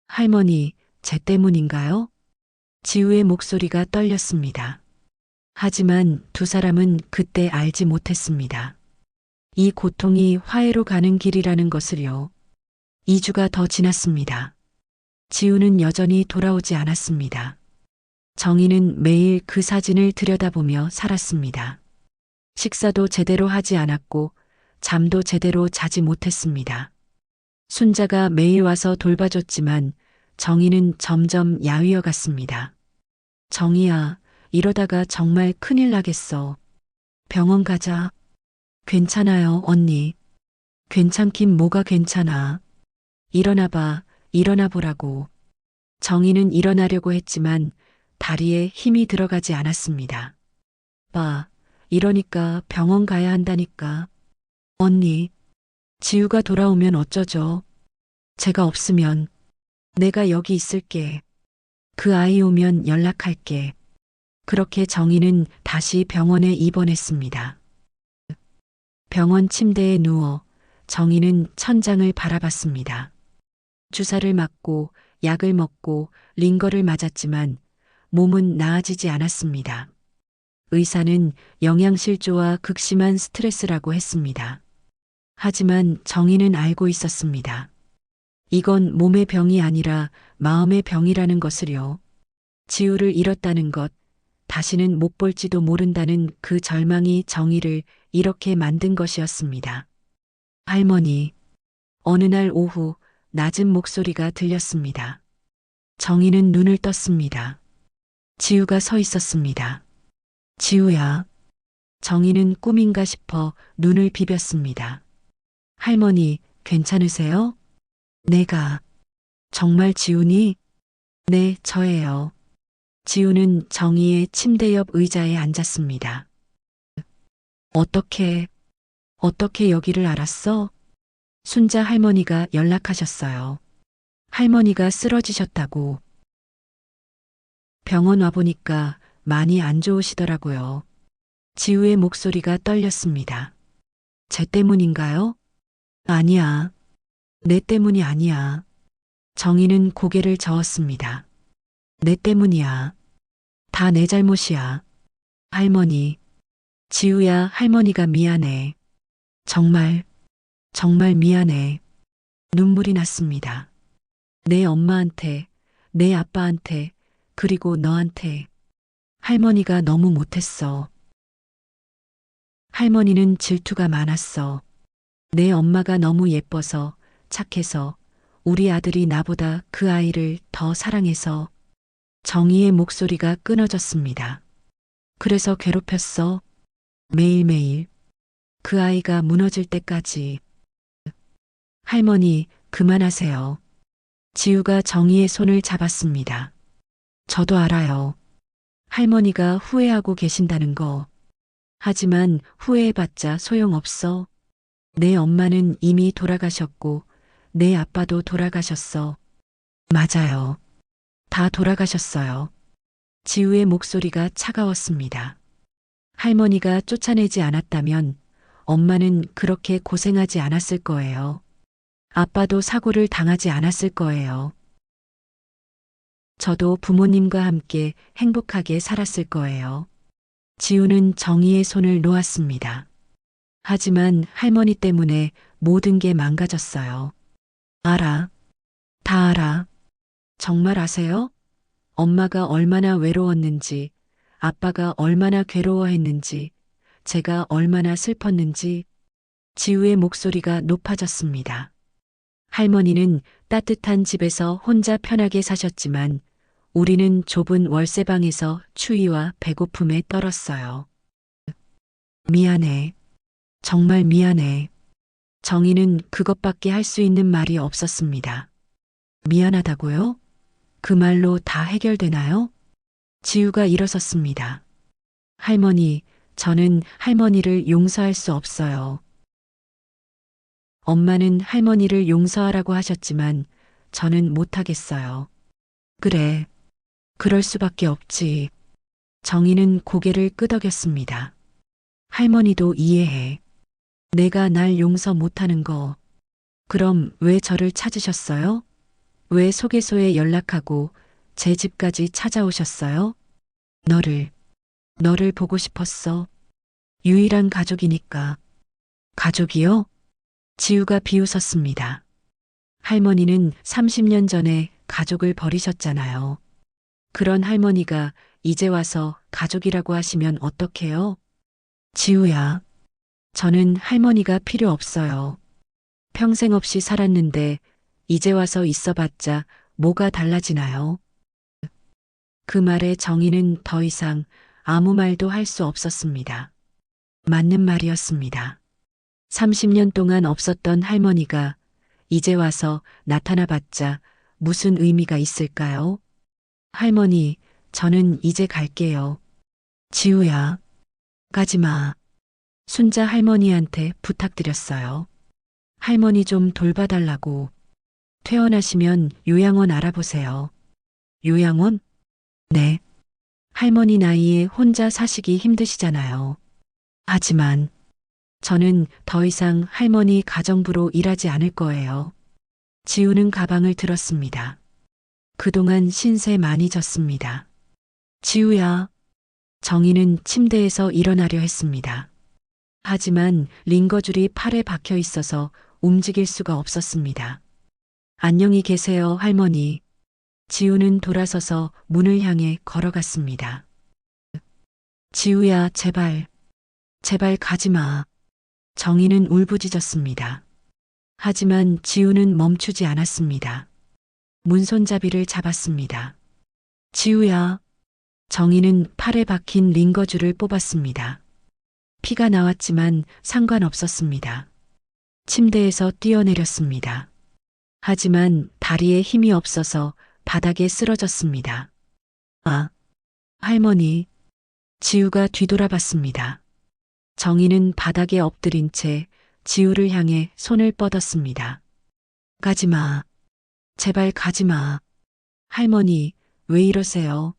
할머니, 제 때문인가요? 지우의 목소리가 떨렸습니다. 하지만 두 사람은 그때 알지 못했습니다. 이 고통이 화해로 가는 길이라는 것을요. 2주가 더 지났습니다. 지우는 여전히 돌아오지 않았습니다. 정희는 매일 그 사진을 들여다보며 살았습니다. 식사도 제대로 하지 않았고 잠도 제대로 자지 못했습니다. 순자가 매일 와서 돌봐줬지만 정희는 점점 야위어 갔습니다. 정희야, 이러다가 정말 큰일 나겠어. 병원 가자. 괜찮아요, 언니. 괜찮긴 뭐가 괜찮아. 일어나봐, 일어나 보라고. 정희는 일어나려고 했지만 다리에 힘이 들어가지 않았습니다. 아빠, 이러니까 병원 가야 한다니까. 언니, 지우가 돌아오면 어쩌죠? 제가 없으면 내가 여기 있을게. 그 아이 오면 연락할게. 그렇게 정희는 다시 병원에 입원했습니다. 병원 침대에 누워 정희는 천장을 바라봤습니다. 주사를 맞고 약을 먹고 링거를 맞았지만 몸은 나아지지 않았습니다. 의사는 영양실조와 극심한 스트레스라고 했습니다. 하지만 정희는 알고 있었습니다. 이건 몸의 병이 아니라 마음의 병이라는 것을요. 지우를 잃었다는 것, 다시는 못 볼지도 모른다는 그 절망이 정희를 이렇게 만든 것이었습니다. 할머니, 어느 날 오후 낮은 목소리가 들렸습니다. 정희는 눈을 떴습니다. 지우가 서 있었습니다. 지우야. 정희는 꿈인가 싶어 눈을 비볐습니다. 할머니, 괜찮으세요? 내가 정말 지우니? 네, 저예요. 지우는 정희의 침대 옆 의자에 앉았습니다. 어떻게 여기를 알았어? 순자 할머니가 연락하셨어요. 할머니가 쓰러지셨다고. 병원 와보니까 많이 안 좋으시더라고요. 지우의 목소리가 떨렸습니다. 제 때문인가요? 아니야. 내 때문이 아니야. 정희는 고개를 저었습니다. 내 때문이야. 다 내 잘못이야. 할머니. 지우야, 할머니가 미안해. 정말 미안해. 눈물이 났습니다. 내 엄마한테, 내 아빠한테, 그리고 너한테. 할머니가 너무 못했어. 할머니는 질투가 많았어. 내 엄마가 너무 예뻐서, 착해서, 우리 아들이 나보다 그 아이를 더 사랑해서. 정희의 목소리가 끊어졌습니다. 그래서 괴롭혔어. 매일매일. 그 아이가 무너질 때까지. 할머니, 그만하세요. 지우가 정희의 손을 잡았습니다. 저도 알아요. 할머니가 후회하고 계신다는 거. 하지만 후회해봤자 소용없어. 내 엄마는 이미 돌아가셨고 내 아빠도 돌아가셨어. 맞아요. 다 돌아가셨어요. 지우의 목소리가 차가웠습니다. 할머니가 쫓아내지 않았다면 엄마는 그렇게 고생하지 않았을 거예요. 아빠도 사고를 당하지 않았을 거예요. 저도 부모님과 함께 행복하게 살았을 거예요. 지우는 정희의 손을 놓았습니다. 하지만 할머니 때문에 모든 게 망가졌어요. 알아. 다 알아. 정말 아세요? 엄마가 얼마나 외로웠는지, 아빠가 얼마나 괴로워했는지, 제가 얼마나 슬펐는지. 지우의 목소리가 높아졌습니다. 할머니는 따뜻한 집에서 혼자 편하게 사셨지만 우리는 좁은 월세방에서 추위와 배고픔에 떨었어요. 미안해. 정말 미안해. 정희는 그것밖에 할 수 있는 말이 없었습니다. 미안하다고요? 그 말로 다 해결되나요? 지우가 일어섰습니다. 할머니, 저는 할머니를 용서할 수 없어요. 엄마는 할머니를 용서하라고 하셨지만 저는 못하겠어요. 그래. 그럴 수밖에 없지. 정희는 고개를 끄덕였습니다. 할머니도 이해해. 내가 날 용서 못하는 거. 그럼 왜 저를 찾으셨어요? 왜 소개소에 연락하고 제 집까지 찾아오셨어요? 너를 보고 싶었어. 유일한 가족이니까. 가족이요? 지우가 비웃었습니다. 할머니는 30년 전에 가족을 버리셨잖아요. 그런 할머니가 이제 와서 가족이라고 하시면 어떡해요? 지우야, 저는 할머니가 필요 없어요. 평생 없이 살았는데 이제 와서 있어봤자 뭐가 달라지나요? 그 말에 정희는 더 이상 아무 말도 할 수 없었습니다. 맞는 말이었습니다. 30년 동안 없었던 할머니가 이제 와서 나타나봤자 무슨 의미가 있을까요? 할머니, 저는 이제 갈게요. 지우야. 가지마. 순자 할머니한테 부탁드렸어요. 할머니 좀 돌봐달라고. 퇴원하시면 요양원 알아보세요. 요양원? 네. 할머니 나이에 혼자 사시기 힘드시잖아요. 하지만 저는 더 이상 할머니 가정부로 일하지 않을 거예요. 지우는 가방을 들었습니다. 그동안 신세 많이 졌습니다. 지우야. 정희는 침대에서 일어나려 했습니다. 하지만 링거줄이 팔에 박혀 있어서 움직일 수가 없었습니다. 안녕히 계세요, 할머니. 지우는 돌아서서 문을 향해 걸어갔습니다. 지우야, 제발. 제발 가지 마. 정희는 울부짖었습니다. 하지만 지우는 멈추지 않았습니다. 문손잡이를 잡았습니다. 지우야. 정희는 팔에 박힌 링거줄을 뽑았습니다. 피가 나왔지만 상관없었습니다. 침대에서 뛰어내렸습니다. 하지만 다리에 힘이 없어서 바닥에 쓰러졌습니다. 아, 할머니. 지우가 뒤돌아봤습니다. 정희는 바닥에 엎드린 채 지우를 향해 손을 뻗었습니다. 가지마. 제발 가지마. 할머니, 왜 이러세요?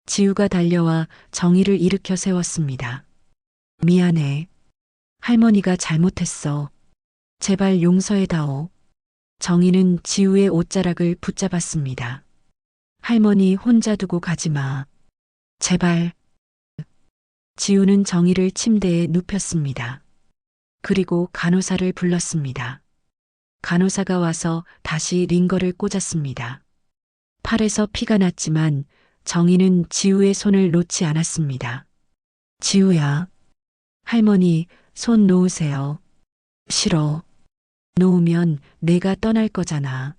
지우가 달려와 정희를 일으켜 세웠습니다. 미안해. 할머니가 잘못했어. 제발 용서해다오. 정희는 지우의 옷자락을 붙잡았습니다. 할머니 혼자 두고 가지마. 제발. 지우는 정희를 침대에 눕혔습니다. 그리고 간호사를 불렀습니다. 간호사가 와서 다시 링거를 꽂았습니다. 팔에서 피가 났지만 정희는 지우의 손을 놓지 않았습니다. 지우야. 할머니, 손 놓으세요. 싫어. 놓으면 내가 떠날 거잖아.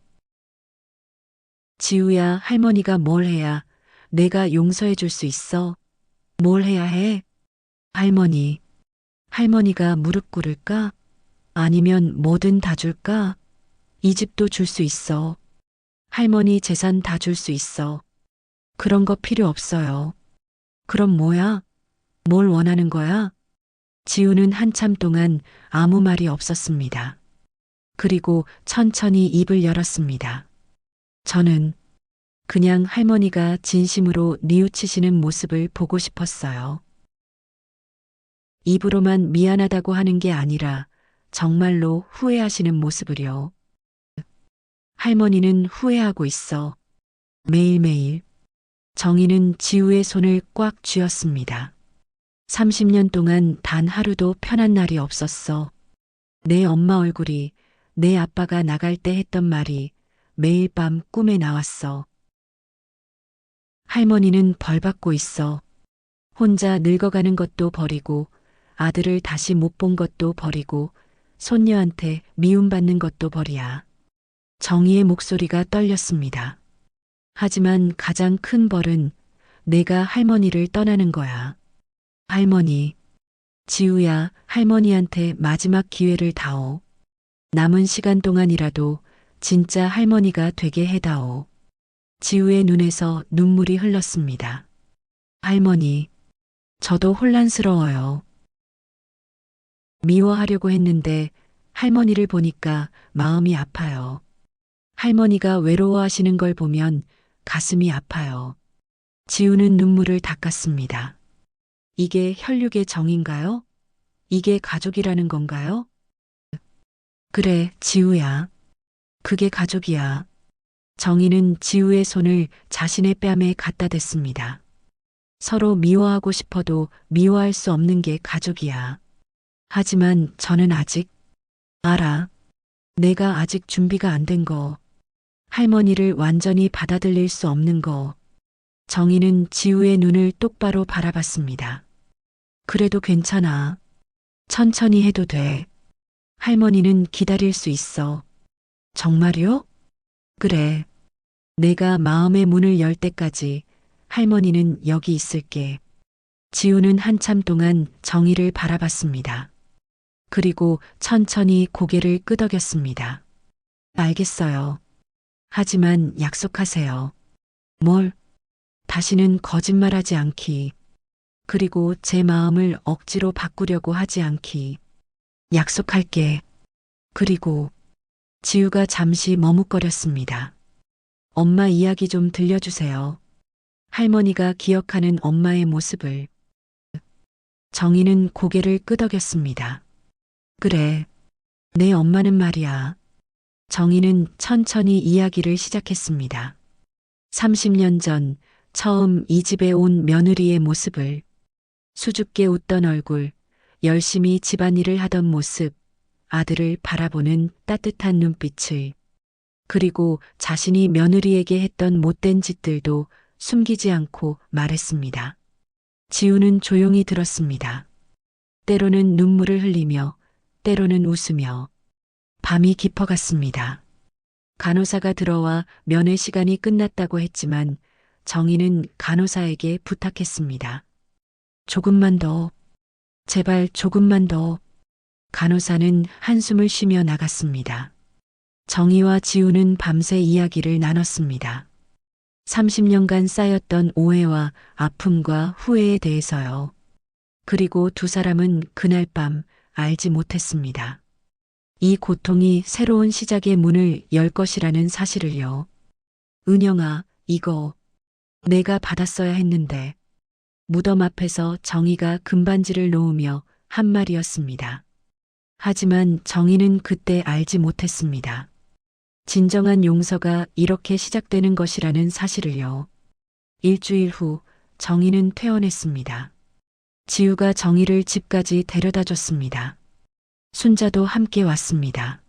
지우야, 할머니가 뭘 해야 내가 용서해 줄 수 있어? 뭘 해야 해? 할머니. 할머니가 무릎 꿇을까? 아니면 뭐든 다 줄까? 이 집도 줄 수 있어. 할머니 재산 다 줄 수 있어. 그런 거 필요 없어요. 그럼 뭐야? 뭘 원하는 거야? 지우는 한참 동안 아무 말이 없었습니다. 그리고 천천히 입을 열었습니다. 저는 그냥 할머니가 진심으로 뉘우치시는 모습을 보고 싶었어요. 입으로만 미안하다고 하는 게 아니라 정말로 후회하시는 모습을요. 할머니는 후회하고 있어. 매일매일. 정희는 지우의 손을 꽉 쥐었습니다. 30년 동안 단 하루도 편한 날이 없었어. 내 엄마 얼굴이 내 아빠가 나갈 때 했던 말이 매일 밤 꿈에 나왔어. 할머니는 벌받고 있어. 혼자 늙어가는 것도 버리고 아들을 다시 못 본 것도 버리고 손녀한테 미움받는 것도 버리야. 정희의 목소리가 떨렸습니다. 하지만 가장 큰 벌은 내가 할머니를 떠나는 거야. 할머니. 지우야, 할머니한테 마지막 기회를 다오. 남은 시간 동안이라도 진짜 할머니가 되게 해다오. 지우의 눈에서 눈물이 흘렀습니다. 할머니, 저도 혼란스러워요. 미워하려고 했는데 할머니를 보니까 마음이 아파요. 할머니가 외로워하시는 걸 보면 가슴이 아파요. 지우는 눈물을 닦았습니다. 이게 혈육의 정인가요? 이게 가족이라는 건가요? 그래, 지우야. 그게 가족이야. 정희는 지우의 손을 자신의 뺨에 갖다 댔습니다. 서로 미워하고 싶어도 미워할 수 없는 게 가족이야. 하지만 저는 아직 알아. 내가 아직 준비가 안 된 거. 할머니를 완전히 받아들일 수 없는 거. 정희는 지우의 눈을 똑바로 바라봤습니다. 그래도 괜찮아. 천천히 해도 돼. 할머니는 기다릴 수 있어. 정말요? 그래. 내가 마음의 문을 열 때까지 할머니는 여기 있을게. 지우는 한참 동안 정희를 바라봤습니다. 그리고 천천히 고개를 끄덕였습니다. 알겠어요. 하지만 약속하세요. 뭘? 다시는 거짓말하지 않기. 그리고 제 마음을 억지로 바꾸려고 하지 않기. 약속할게. 그리고 지우가 잠시 머뭇거렸습니다. 엄마 이야기 좀 들려주세요. 할머니가 기억하는 엄마의 모습을. 정희는 고개를 끄덕였습니다. 그래. 내 엄마는 말이야. 정희는 천천히 이야기를 시작했습니다. 30년 전 처음 이 집에 온 며느리의 모습을. 수줍게 웃던 얼굴, 열심히 집안일을 하던 모습, 아들을 바라보는 따뜻한 눈빛을, 그리고 자신이 며느리에게 했던 못된 짓들도 숨기지 않고 말했습니다. 지우는 조용히 들었습니다. 때로는 눈물을 흘리며, 때로는 웃으며, 밤이 깊어갔습니다. 간호사가 들어와 면회 시간이 끝났다고 했지만 정희는 간호사에게 부탁했습니다. 조금만 더, 제발 조금만 더. 간호사는 한숨을 쉬며 나갔습니다. 정희와 지우는 밤새 이야기를 나눴습니다. 30년간 쌓였던 오해와 아픔과 후회에 대해서요. 그리고 두 사람은 그날 밤 알지 못했습니다. 이 고통이 새로운 시작의 문을 열 것이라는 사실을요. 은영아, 이거 내가 받았어야 했는데. 무덤 앞에서 정희가 금반지를 놓으며 한 말이었습니다. 하지만 정희는 그때 알지 못했습니다. 진정한 용서가 이렇게 시작되는 것이라는 사실을요. 일주일 후 정희는 퇴원했습니다. 지우가 정희를 집까지 데려다 줬습니다. 순자도 함께 왔습니다.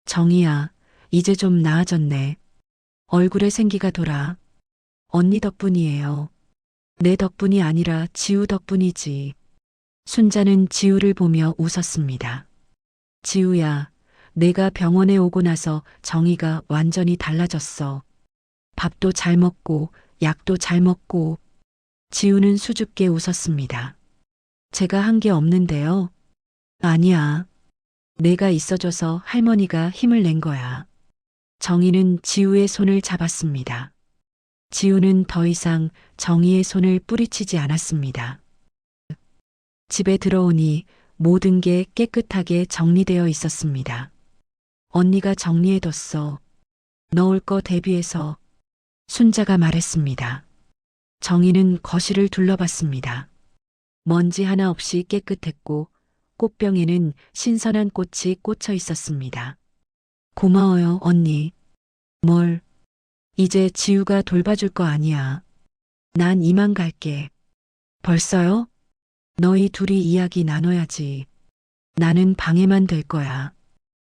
정희야, 이제 좀 나아졌네. 얼굴에 생기가 돌아. 언니 덕분이에요. 내 덕분이 아니라 지우 덕분이지. 순자는 지우를 보며 웃었습니다. 지우야, 내가 병원에 오고 나서 정희가 완전히 달라졌어. 밥도 잘 먹고, 약도 잘 먹고. 지우는 수줍게 웃었습니다. 제가 한 게 없는데요. 아니야. 내가 있어줘서 할머니가 힘을 낸 거야. 정희는 지우의 손을 잡았습니다. 지우는 더 이상 정희의 손을 뿌리치지 않았습니다. 집에 들어오니 모든 게 깨끗하게 정리되어 있었습니다. 언니가 정리해뒀어. 넣을 거 대비해서. 순자가 말했습니다. 정희는 거실을 둘러봤습니다. 먼지 하나 없이 깨끗했고 꽃병에는 신선한 꽃이 꽂혀 있었습니다. 고마워요, 언니. 뭘? 이제 지우가 돌봐줄 거 아니야. 난 이만 갈게. 벌써요? 너희 둘이 이야기 나눠야지. 나는 방해만 될 거야.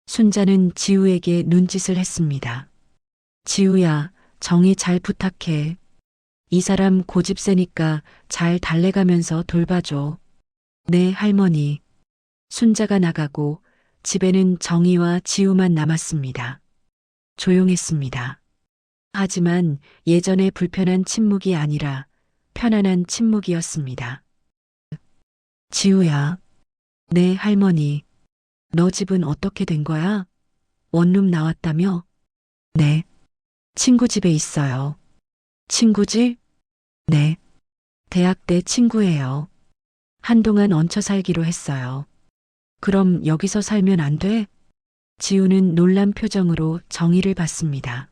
순자는 지우에게 눈짓을 했습니다. 지우야, 정희 잘 부탁해. 이 사람 고집 세니까 잘 달래가면서 돌봐줘. 네, 할머니. 순자가 나가고 집에는 정희와 지우만 남았습니다. 조용했습니다. 하지만 예전의 불편한 침묵이 아니라 편안한 침묵이었습니다. 지우야. 네, 할머니. 너 집은 어떻게 된 거야? 원룸 나왔다며? 네. 친구 집에 있어요. 친구 집? 네. 대학 때 친구예요. 한동안 얹혀 살기로 했어요. 그럼 여기서 살면 안 돼? 지우는 놀란 표정으로 정희를 봤습니다.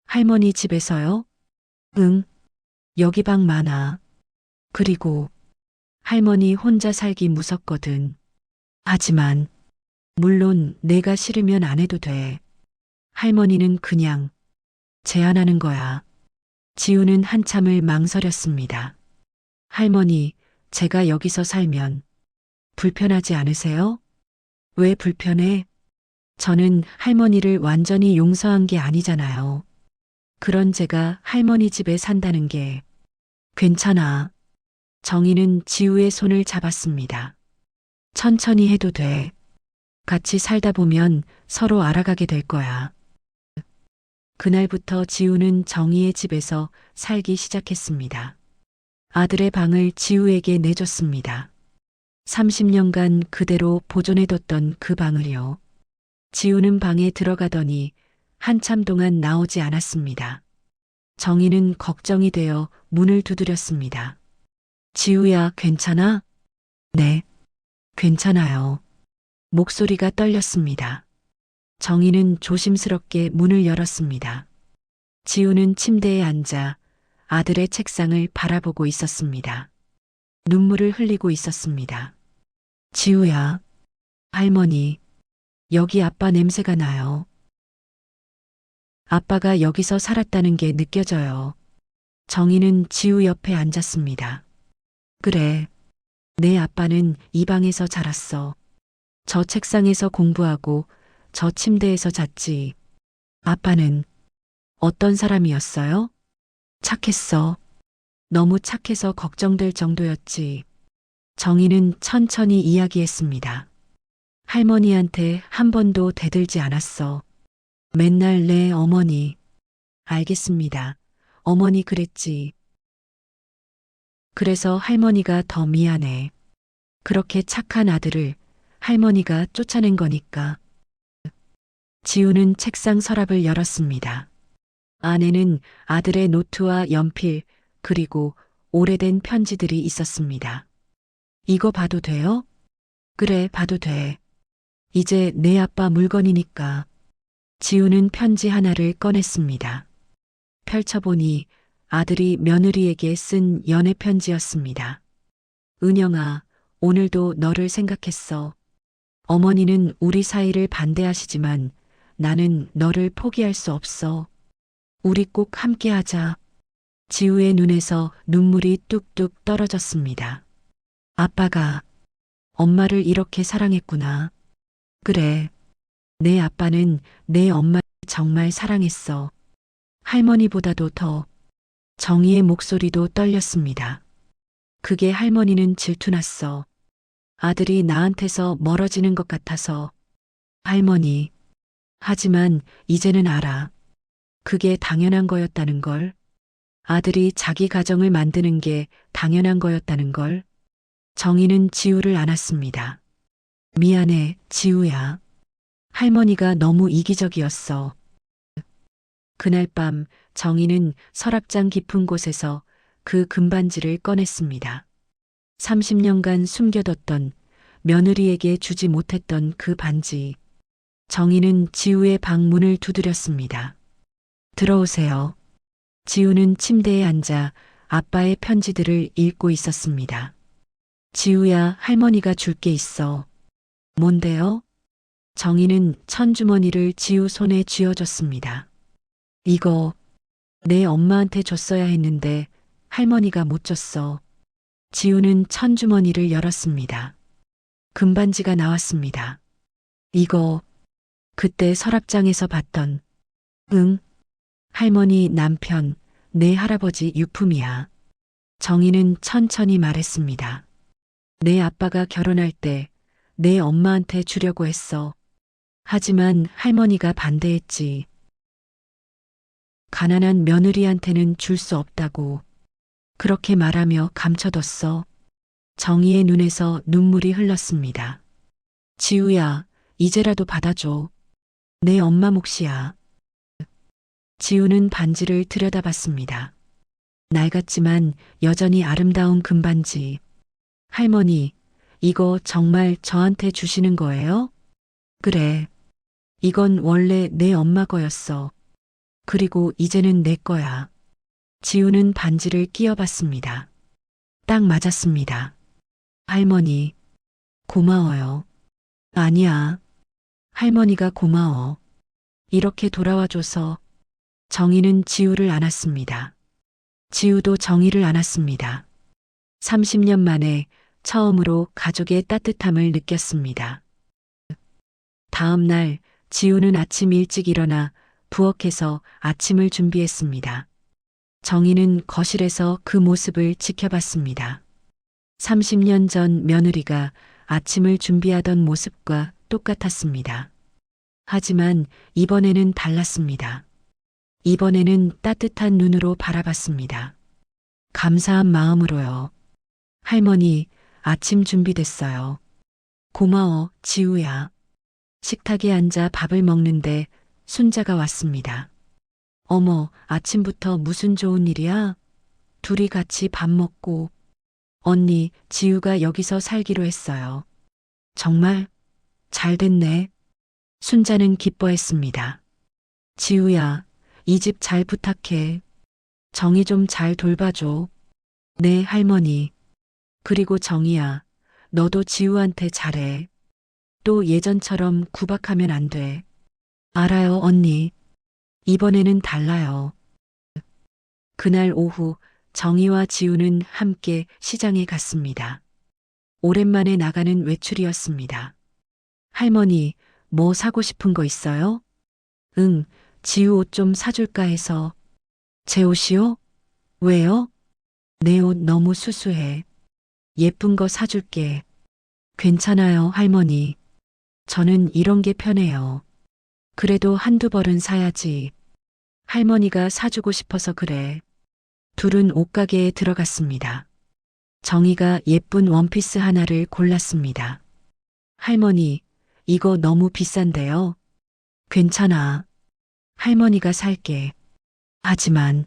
할머니 집에서요? 응. 여기 방 많아. 그리고 할머니 혼자 살기 무섭거든. 하지만 물론 내가 싫으면 안 해도 돼. 할머니는 그냥 제안하는 거야. 지우는 한참을 망설였습니다. 할머니, 제가 여기서 살면 불편하지 않으세요? 왜 불편해? 저는 할머니를 완전히 용서한 게 아니잖아요. 그런 제가 할머니 집에 산다는 게 괜찮아. 정희는 지우의 손을 잡았습니다. 천천히 해도 돼. 같이 살다 보면 서로 알아가게 될 거야. 그날부터 지우는 정희의 집에서 살기 시작했습니다. 아들의 방을 지우에게 내줬습니다. 30년간 그대로 보존해뒀던 그 방을요. 지우는 방에 들어가더니 한참 동안 나오지 않았습니다. 정희는 걱정이 되어 문을 두드렸습니다. 지우야, 괜찮아? 네, 괜찮아요. 목소리가 떨렸습니다. 정희는 조심스럽게 문을 열었습니다. 지우는 침대에 앉아 아들의 책상을 바라보고 있었습니다. 눈물을 흘리고 있었습니다. 지우야, 할머니, 여기 아빠 냄새가 나요. 아빠가 여기서 살았다는 게 느껴져요. 정희는 지우 옆에 앉았습니다. 그래, 내 아빠는 이 방에서 자랐어. 저 책상에서 공부하고 저 침대에서 잤지. 아빠는 어떤 사람이었어요? 착했어. 너무 착해서 걱정될 정도였지. 정희는 천천히 이야기했습니다. 할머니한테 한 번도 대들지 않았어. 맨날 내 어머니. 알겠습니다. 어머니 그랬지. 그래서 할머니가 더 미안해. 그렇게 착한 아들을 할머니가 쫓아낸 거니까. 지우는 책상 서랍을 열었습니다. 안에는 아들의 노트와 연필, 그리고 오래된 편지들이 있었습니다. 이거 봐도 돼요? 그래, 봐도 돼. 이제 내 아빠 물건이니까. 지우는 편지 하나를 꺼냈습니다. 펼쳐보니 아들이 며느리에게 쓴 연애 편지였습니다. 은영아, 오늘도 너를 생각했어. 어머니는 우리 사이를 반대하시지만 나는 너를 포기할 수 없어. 우리 꼭 함께하자. 지우의 눈에서 눈물이 뚝뚝 떨어졌습니다. 아빠가 엄마를 이렇게 사랑했구나. 그래. 내 아빠는 내 엄마를 정말 사랑했어. 할머니보다도 더. 정희의 목소리도 떨렸습니다. 그게 할머니는 질투났어. 아들이 나한테서 멀어지는 것 같아서. 할머니. 하지만 이제는 알아. 그게 당연한 거였다는 걸. 아들이 자기 가정을 만드는 게 당연한 거였다는 걸. 정희는 지우를 안았습니다. 미안해, 지우야. 할머니가 너무 이기적이었어. 그날 밤 정희는 서랍장 깊은 곳에서 그 금반지를 꺼냈습니다. 30년간 숨겨뒀던 며느리에게 주지 못했던 그 반지. 정희는 지우의 방 문을 두드렸습니다. 들어오세요. 지우는 침대에 앉아 아빠의 편지들을 읽고 있었습니다. 지우야, 할머니가 줄 게 있어. 뭔데요? 정희는 천주머니를 지우 손에 쥐어줬습니다. 이거 내 엄마한테 줬어야 했는데 할머니가 못 줬어. 지우는 천주머니를 열었습니다. 금반지가 나왔습니다. 이거 그때 서랍장에서 봤던. 응. 할머니 남편, 내 할아버지 유품이야. 정희는 천천히 말했습니다. 내 아빠가 결혼할 때 내 엄마한테 주려고 했어. 하지만 할머니가 반대했지. 가난한 며느리한테는 줄 수 없다고. 그렇게 말하며 감춰뒀어. 정희의 눈에서 눈물이 흘렀습니다. 지우야, 이제라도 받아줘. 내 엄마 몫이야. 지우는 반지를 들여다봤습니다. 낡았지만 여전히 아름다운 금반지. 할머니, 이거 정말 저한테 주시는 거예요? 그래. 이건 원래 내 엄마 거였어. 그리고 이제는 내 거야. 지우는 반지를 끼워봤습니다. 딱 맞았습니다. 할머니, 고마워요. 아니야. 할머니가 고마워. 이렇게 돌아와줘서. 정희는 지우를 안았습니다. 지우도 정희를 안았습니다. 30년 만에 처음으로 가족의 따뜻함을 느꼈습니다. 다음 날 지우는 아침 일찍 일어나 부엌에서 아침을 준비했습니다. 정희는 거실에서 그 모습을 지켜봤습니다. 30년 전 며느리가 아침을 준비하던 모습과 똑같았습니다. 하지만 이번에는 달랐습니다. 이번에는 따뜻한 눈으로 바라봤습니다. 감사한 마음으로요. 할머니, 아침 준비됐어요. 고마워, 지우야. 식탁에 앉아 밥을 먹는데 순자가 왔습니다. 어머, 아침부터 무슨 좋은 일이야? 둘이 같이 밥 먹고. 언니, 지우가 여기서 살기로 했어요. 정말 잘 됐네. 순자는 기뻐했습니다. 지우야, 이 집 잘 부탁해. 정이 좀 잘 돌봐줘. 네, 할머니. 그리고 정이야, 너도 지우한테 잘해. 또 예전처럼 구박하면 안 돼. 알아요, 언니. 이번에는 달라요. 그날 오후 정희와 지우는 함께 시장에 갔습니다. 오랜만에 나가는 외출이었습니다. 할머니, 뭐 사고 싶은 거 있어요? 응, 지우 옷 좀 사줄까 해서. 제 옷이요? 왜요? 내 옷 너무 수수해. 예쁜 거 사줄게. 괜찮아요, 할머니. 저는 이런 게 편해요. 그래도 한두 벌은 사야지. 할머니가 사주고 싶어서 그래. 둘은 옷가게에 들어갔습니다. 정희가 예쁜 원피스 하나를 골랐습니다. 할머니, 이거 너무 비싼데요? 괜찮아. 할머니가 살게. 하지만,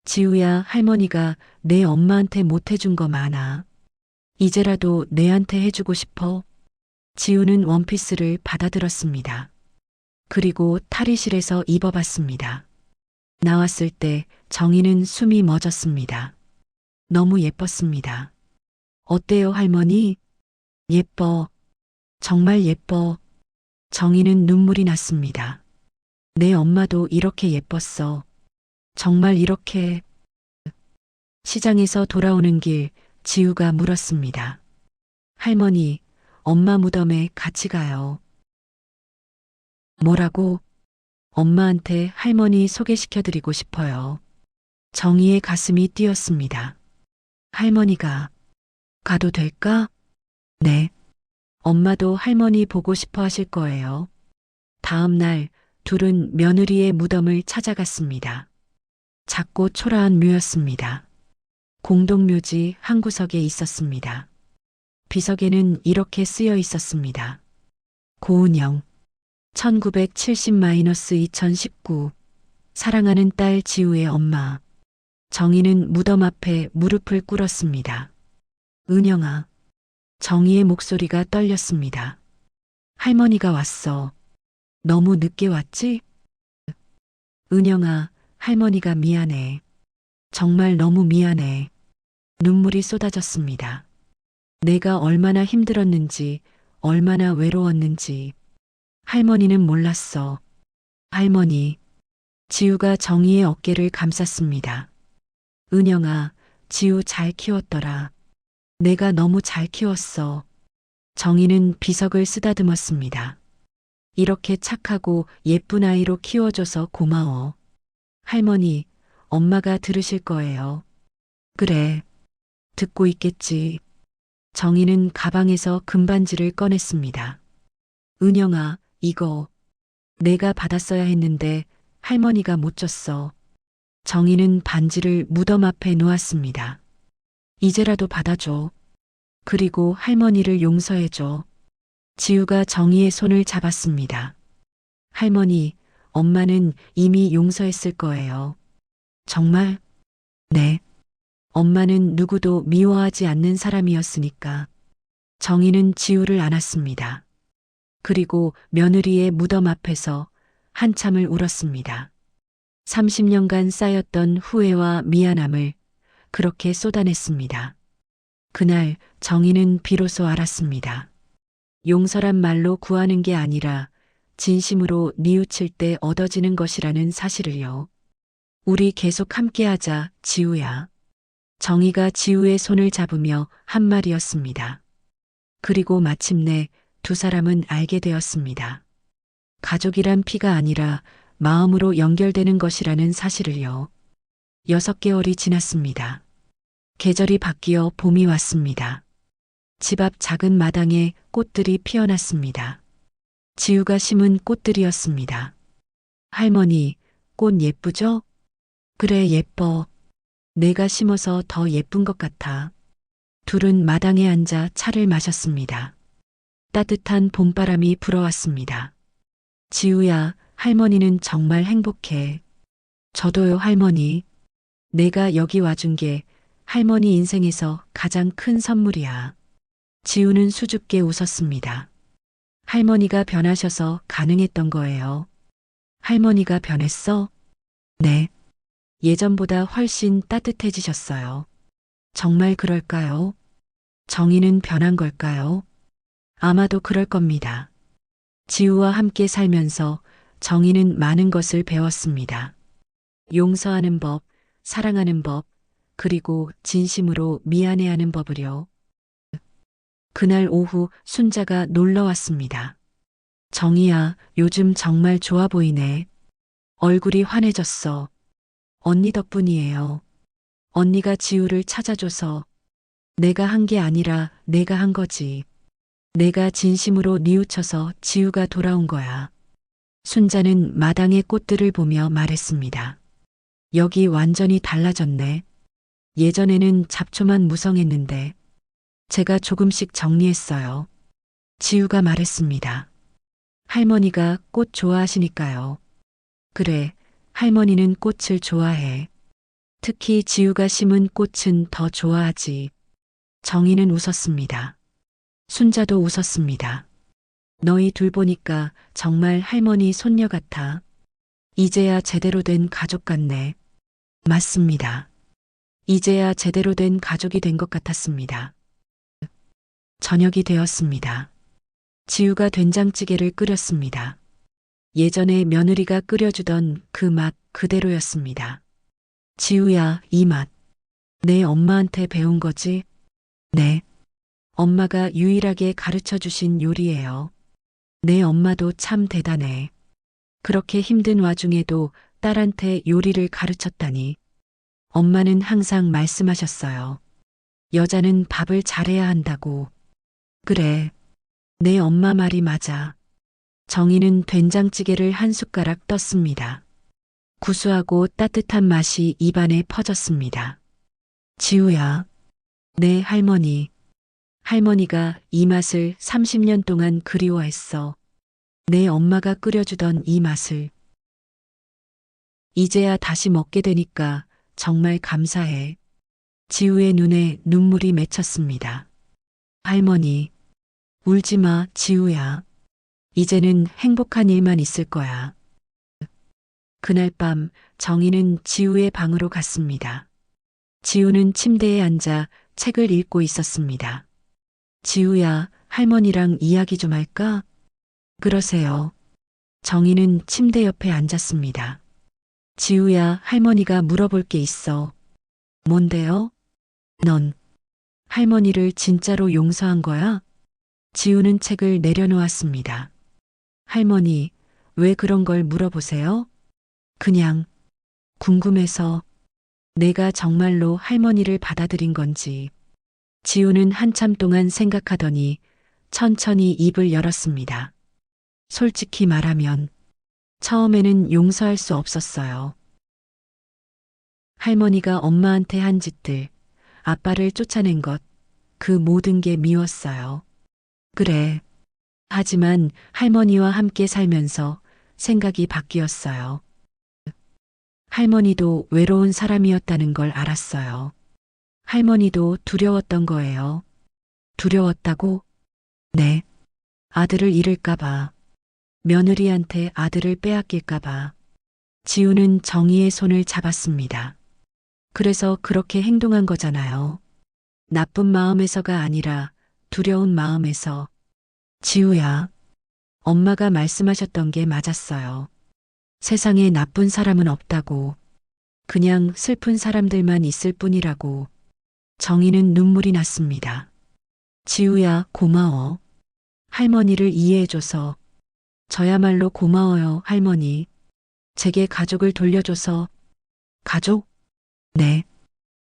지우야, 할머니가 내 엄마한테 못 해준 거 많아. 이제라도 내한테 해주고 싶어. 지우는 원피스를 받아들었습니다. 그리고 탈의실에서 입어봤습니다. 나왔을 때 정희는 숨이 멎었습니다. 너무 예뻤습니다. 어때요, 할머니? 예뻐. 정말 예뻐. 정희는 눈물이 났습니다. 내 엄마도 이렇게 예뻤어. 정말 이렇게. 시장에서 돌아오는 길 지우가 물었습니다. 할머니, 엄마 무덤에 같이 가요. 뭐라고? 엄마한테 할머니 소개시켜드리고 싶어요. 정희의 가슴이 뛰었습니다. 할머니가 가도 될까? 네. 엄마도 할머니 보고 싶어 하실 거예요. 다음 날 둘은 며느리의 무덤을 찾아갔습니다. 작고 초라한 묘였습니다. 공동묘지 한 구석에 있었습니다. 비석에는 이렇게 쓰여 있었습니다. 고은영 1970-2019 사랑하는 딸 지우의 엄마. 정희는 무덤 앞에 무릎을 꿇었습니다. 은영아. 정희의 목소리가 떨렸습니다. 할머니가 왔어. 너무 늦게 왔지? 은영아, 할머니가 미안해. 정말 너무 미안해. 눈물이 쏟아졌습니다. 내가 얼마나 힘들었는지, 얼마나 외로웠는지. 할머니는 몰랐어. 할머니. 지우가 정희의 어깨를 감쌌습니다. 은영아, 지우 잘 키웠더라. 내가 너무 잘 키웠어. 정희는 비석을 쓰다듬었습니다. 이렇게 착하고 예쁜 아이로 키워줘서 고마워. 할머니, 엄마가 들으실 거예요. 그래. 듣고 있겠지. 정희는 가방에서 금반지를 꺼냈습니다. 은영아, 이거 내가 받았어야 했는데 할머니가 못 줬어. 정희는 반지를 무덤 앞에 놓았습니다. 이제라도 받아줘. 그리고 할머니를 용서해줘. 지우가 정희의 손을 잡았습니다. 할머니, 엄마는 이미 용서했을 거예요. 정말? 네. 엄마는 누구도 미워하지 않는 사람이었으니까. 정희는 지우를 안았습니다. 그리고 며느리의 무덤 앞에서 한참을 울었습니다. 30년간 쌓였던 후회와 미안함을 그렇게 쏟아냈습니다. 그날 정희는 비로소 알았습니다. 용서란 말로 구하는 게 아니라 진심으로 뉘우칠 때 얻어지는 것이라는 사실을요. 우리 계속 함께하자, 지우야. 정희가 지우의 손을 잡으며 한 말이었습니다. 그리고 마침내 두 사람은 알게 되었습니다. 가족이란 피가 아니라 마음으로 연결되는 것이라는 사실을요. 6개월이 지났습니다. 계절이 바뀌어 봄이 왔습니다. 집 앞 작은 마당에 꽃들이 피어났습니다. 지우가 심은 꽃들이었습니다. 할머니, 꽃 예쁘죠? 그래, 예뻐. 내가 심어서 더 예쁜 것 같아. 둘은 마당에 앉아 차를 마셨습니다. 따뜻한 봄바람이 불어왔습니다. 지우야, 할머니는 정말 행복해. 저도요, 할머니. 내가 여기 와준 게 할머니 인생에서 가장 큰 선물이야. 지우는 수줍게 웃었습니다. 할머니가 변하셔서 가능했던 거예요. 할머니가 변했어? 네. 예전보다 훨씬 따뜻해지셨어요. 정말 그럴까요? 정희는 변한 걸까요? 아마도 그럴 겁니다. 지우와 함께 살면서 정희는 많은 것을 배웠습니다. 용서하는 법, 사랑하는 법, 그리고 진심으로 미안해하는 법을요. 그날 오후 순자가 놀러 왔습니다. 정희야, 요즘 정말 좋아 보이네. 얼굴이 환해졌어. 언니 덕분이에요. 언니가 지우를 찾아줘서 내가 한 게 아니라 내가 한 거지. 내가 진심으로 뉘우쳐서 지우가 돌아온 거야. 순자는 마당의 꽃들을 보며 말했습니다. 여기 완전히 달라졌네. 예전에는 잡초만 무성했는데 제가 조금씩 정리했어요. 지우가 말했습니다. 할머니가 꽃 좋아하시니까요. 그래, 할머니는 꽃을 좋아해. 특히 지우가 심은 꽃은 더 좋아하지. 정희는 웃었습니다. 순자도 웃었습니다. 너희 둘 보니까 정말 할머니 손녀 같아. 이제야 제대로 된 가족 같네. 맞습니다. 이제야 제대로 된 가족이 된 것 같았습니다. 저녁이 되었습니다. 지우가 된장찌개를 끓였습니다. 예전에 며느리가 끓여주던 그 맛 그대로였습니다. 지우야, 이 맛. 내 엄마한테 배운 거지? 네. 엄마가 유일하게 가르쳐 주신 요리예요. 내 엄마도 참 대단해. 그렇게 힘든 와중에도 딸한테 요리를 가르쳤다니. 엄마는 항상 말씀하셨어요. 여자는 밥을 잘해야 한다고. 그래. 내 엄마 말이 맞아. 정희는 된장찌개를 한 숟가락 떴습니다. 구수하고 따뜻한 맛이 입안에 퍼졌습니다. 지우야. 내 할머니. 할머니가 이 맛을 30년 동안 그리워했어. 내 엄마가 끓여주던 이 맛을. 이제야 다시 먹게 되니까 정말 감사해. 지우의 눈에 눈물이 맺혔습니다. 할머니. 울지 마, 지우야. 이제는 행복한 일만 있을 거야. 그날 밤 정희는 지우의 방으로 갔습니다. 지우는 침대에 앉아 책을 읽고 있었습니다. 지우야, 할머니랑 이야기 좀 할까? 그러세요. 정희는 침대 옆에 앉았습니다. 지우야, 할머니가 물어볼 게 있어. 뭔데요? 넌 할머니를 진짜로 용서한 거야? 지우는 책을 내려놓았습니다. 할머니, 왜 그런 걸 물어보세요? 그냥 궁금해서. 내가 정말로 할머니를 받아들인 건지. 지우는 한참 동안 생각하더니 천천히 입을 열었습니다. 솔직히 말하면 처음에는 용서할 수 없었어요. 할머니가 엄마한테 한 짓들, 아빠를 쫓아낸 것, 그 모든 게 미웠어요. 그래. 하지만 할머니와 함께 살면서 생각이 바뀌었어요. 할머니도 외로운 사람이었다는 걸 알았어요. 할머니도 두려웠던 거예요. 두려웠다고? 네. 아들을 잃을까봐. 며느리한테 아들을 빼앗길까봐. 지우는 정희의 손을 잡았습니다. 그래서 그렇게 행동한 거잖아요. 나쁜 마음에서가 아니라 두려운 마음에서. 지우야, 엄마가 말씀하셨던 게 맞았어요. 세상에 나쁜 사람은 없다고. 그냥 슬픈 사람들만 있을 뿐이라고. 정희는 눈물이 났습니다. 지우야, 고마워. 할머니를 이해해줘서. 저야말로 고마워요, 할머니. 제게 가족을 돌려줘서. 가족? 네.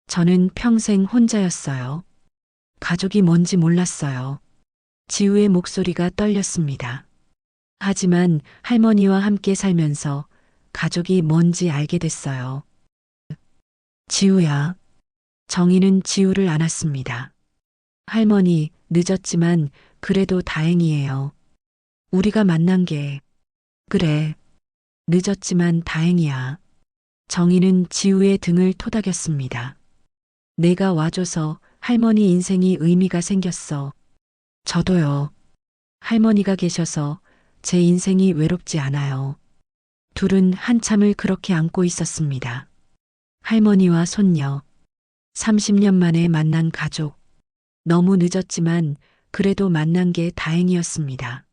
저는 평생 혼자였어요. 가족이 뭔지 몰랐어요. 지우의 목소리가 떨렸습니다. 하지만 할머니와 함께 살면서 가족이 뭔지 알게 됐어요. 지우야. 정희는 지우를 안았습니다. 할머니, 늦었지만 그래도 다행이에요. 우리가 만난 게. 그래. 늦었지만 다행이야. 정희는 지우의 등을 토닥였습니다. 내가 와줘서 할머니 인생이 의미가 생겼어. 저도요. 할머니가 계셔서 제 인생이 외롭지 않아요. 둘은 한참을 그렇게 안고 있었습니다. 할머니와 손녀. 30년 만에 만난 가족. 너무 늦었지만 그래도 만난 게 다행이었습니다.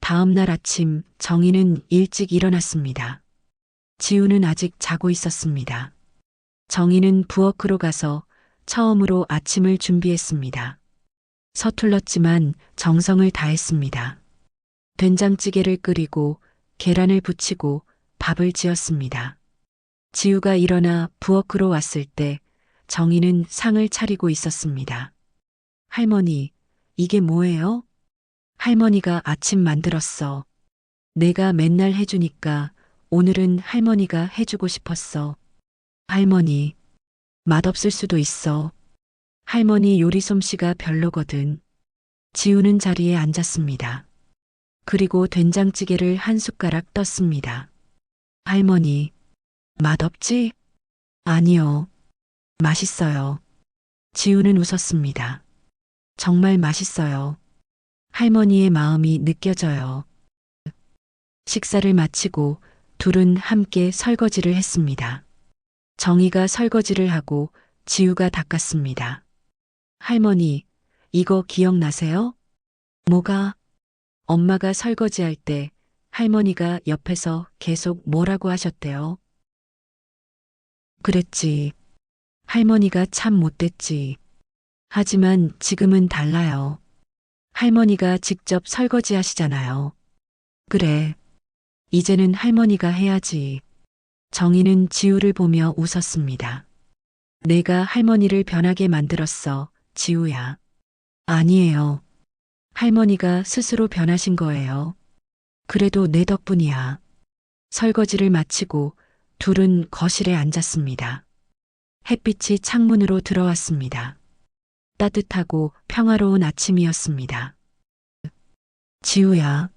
다음 날 아침 정희는 일찍 일어났습니다. 지우는 아직 자고 있었습니다. 정희는 부엌으로 가서 처음으로 아침을 준비했습니다. 서툴렀지만 정성을 다했습니다. 된장찌개를 끓이고 계란을 부치고 밥을 지었습니다. 지우가 일어나 부엌으로 왔을 때 정희는 상을 차리고 있었습니다. 할머니, 이게 뭐예요? 할머니가 아침 만들었어. 내가 맨날 해주니까 오늘은 할머니가 해주고 싶었어. 할머니, 맛없을 수도 있어. 할머니 요리 솜씨가 별로거든. 지우는 자리에 앉았습니다. 그리고 된장찌개를 한 숟가락 떴습니다. 할머니, 맛없지? 아니요. 맛있어요. 지우는 웃었습니다. 정말 맛있어요. 할머니의 마음이 느껴져요. 식사를 마치고 둘은 함께 설거지를 했습니다. 정희가 설거지를 하고 지우가 닦았습니다. 할머니, 이거 기억나세요? 뭐가? 엄마가 설거지할 때 할머니가 옆에서 계속 뭐라고 하셨대요? 그랬지. 할머니가 참 못됐지. 하지만 지금은 달라요. 할머니가 직접 설거지 하시잖아요. 그래. 이제는 할머니가 해야지. 정희는 지우를 보며 웃었습니다. 내가 할머니를 변하게 만들었어, 지우야. 아니에요. 할머니가 스스로 변하신 거예요. 그래도 내 덕분이야. 설거지를 마치고 둘은 거실에 앉았습니다. 햇빛이 창문으로 들어왔습니다. 따뜻하고 평화로운 아침이었습니다. 지우야.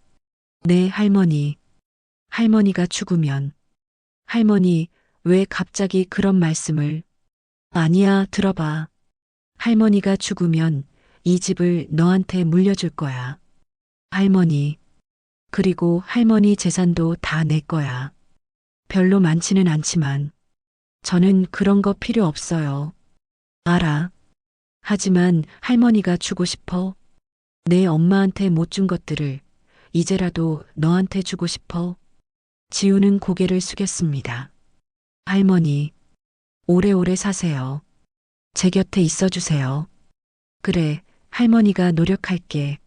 네, 할머니. 할머니가 죽으면. 할머니, 왜 갑자기 그런 말씀을. 아니야, 들어봐. 할머니가 죽으면 이 집을 너한테 물려줄 거야. 할머니. 그리고 할머니 재산도 다 내 거야. 별로 많지는 않지만. 저는 그런 거 필요 없어요. 알아. 하지만 할머니가 주고 싶어. 내 엄마한테 못 준 것들을 이제라도 너한테 주고 싶어. 지우는 고개를 숙였습니다. 할머니, 오래오래 사세요. 제 곁에 있어 주세요. 그래, 할머니가 노력할게.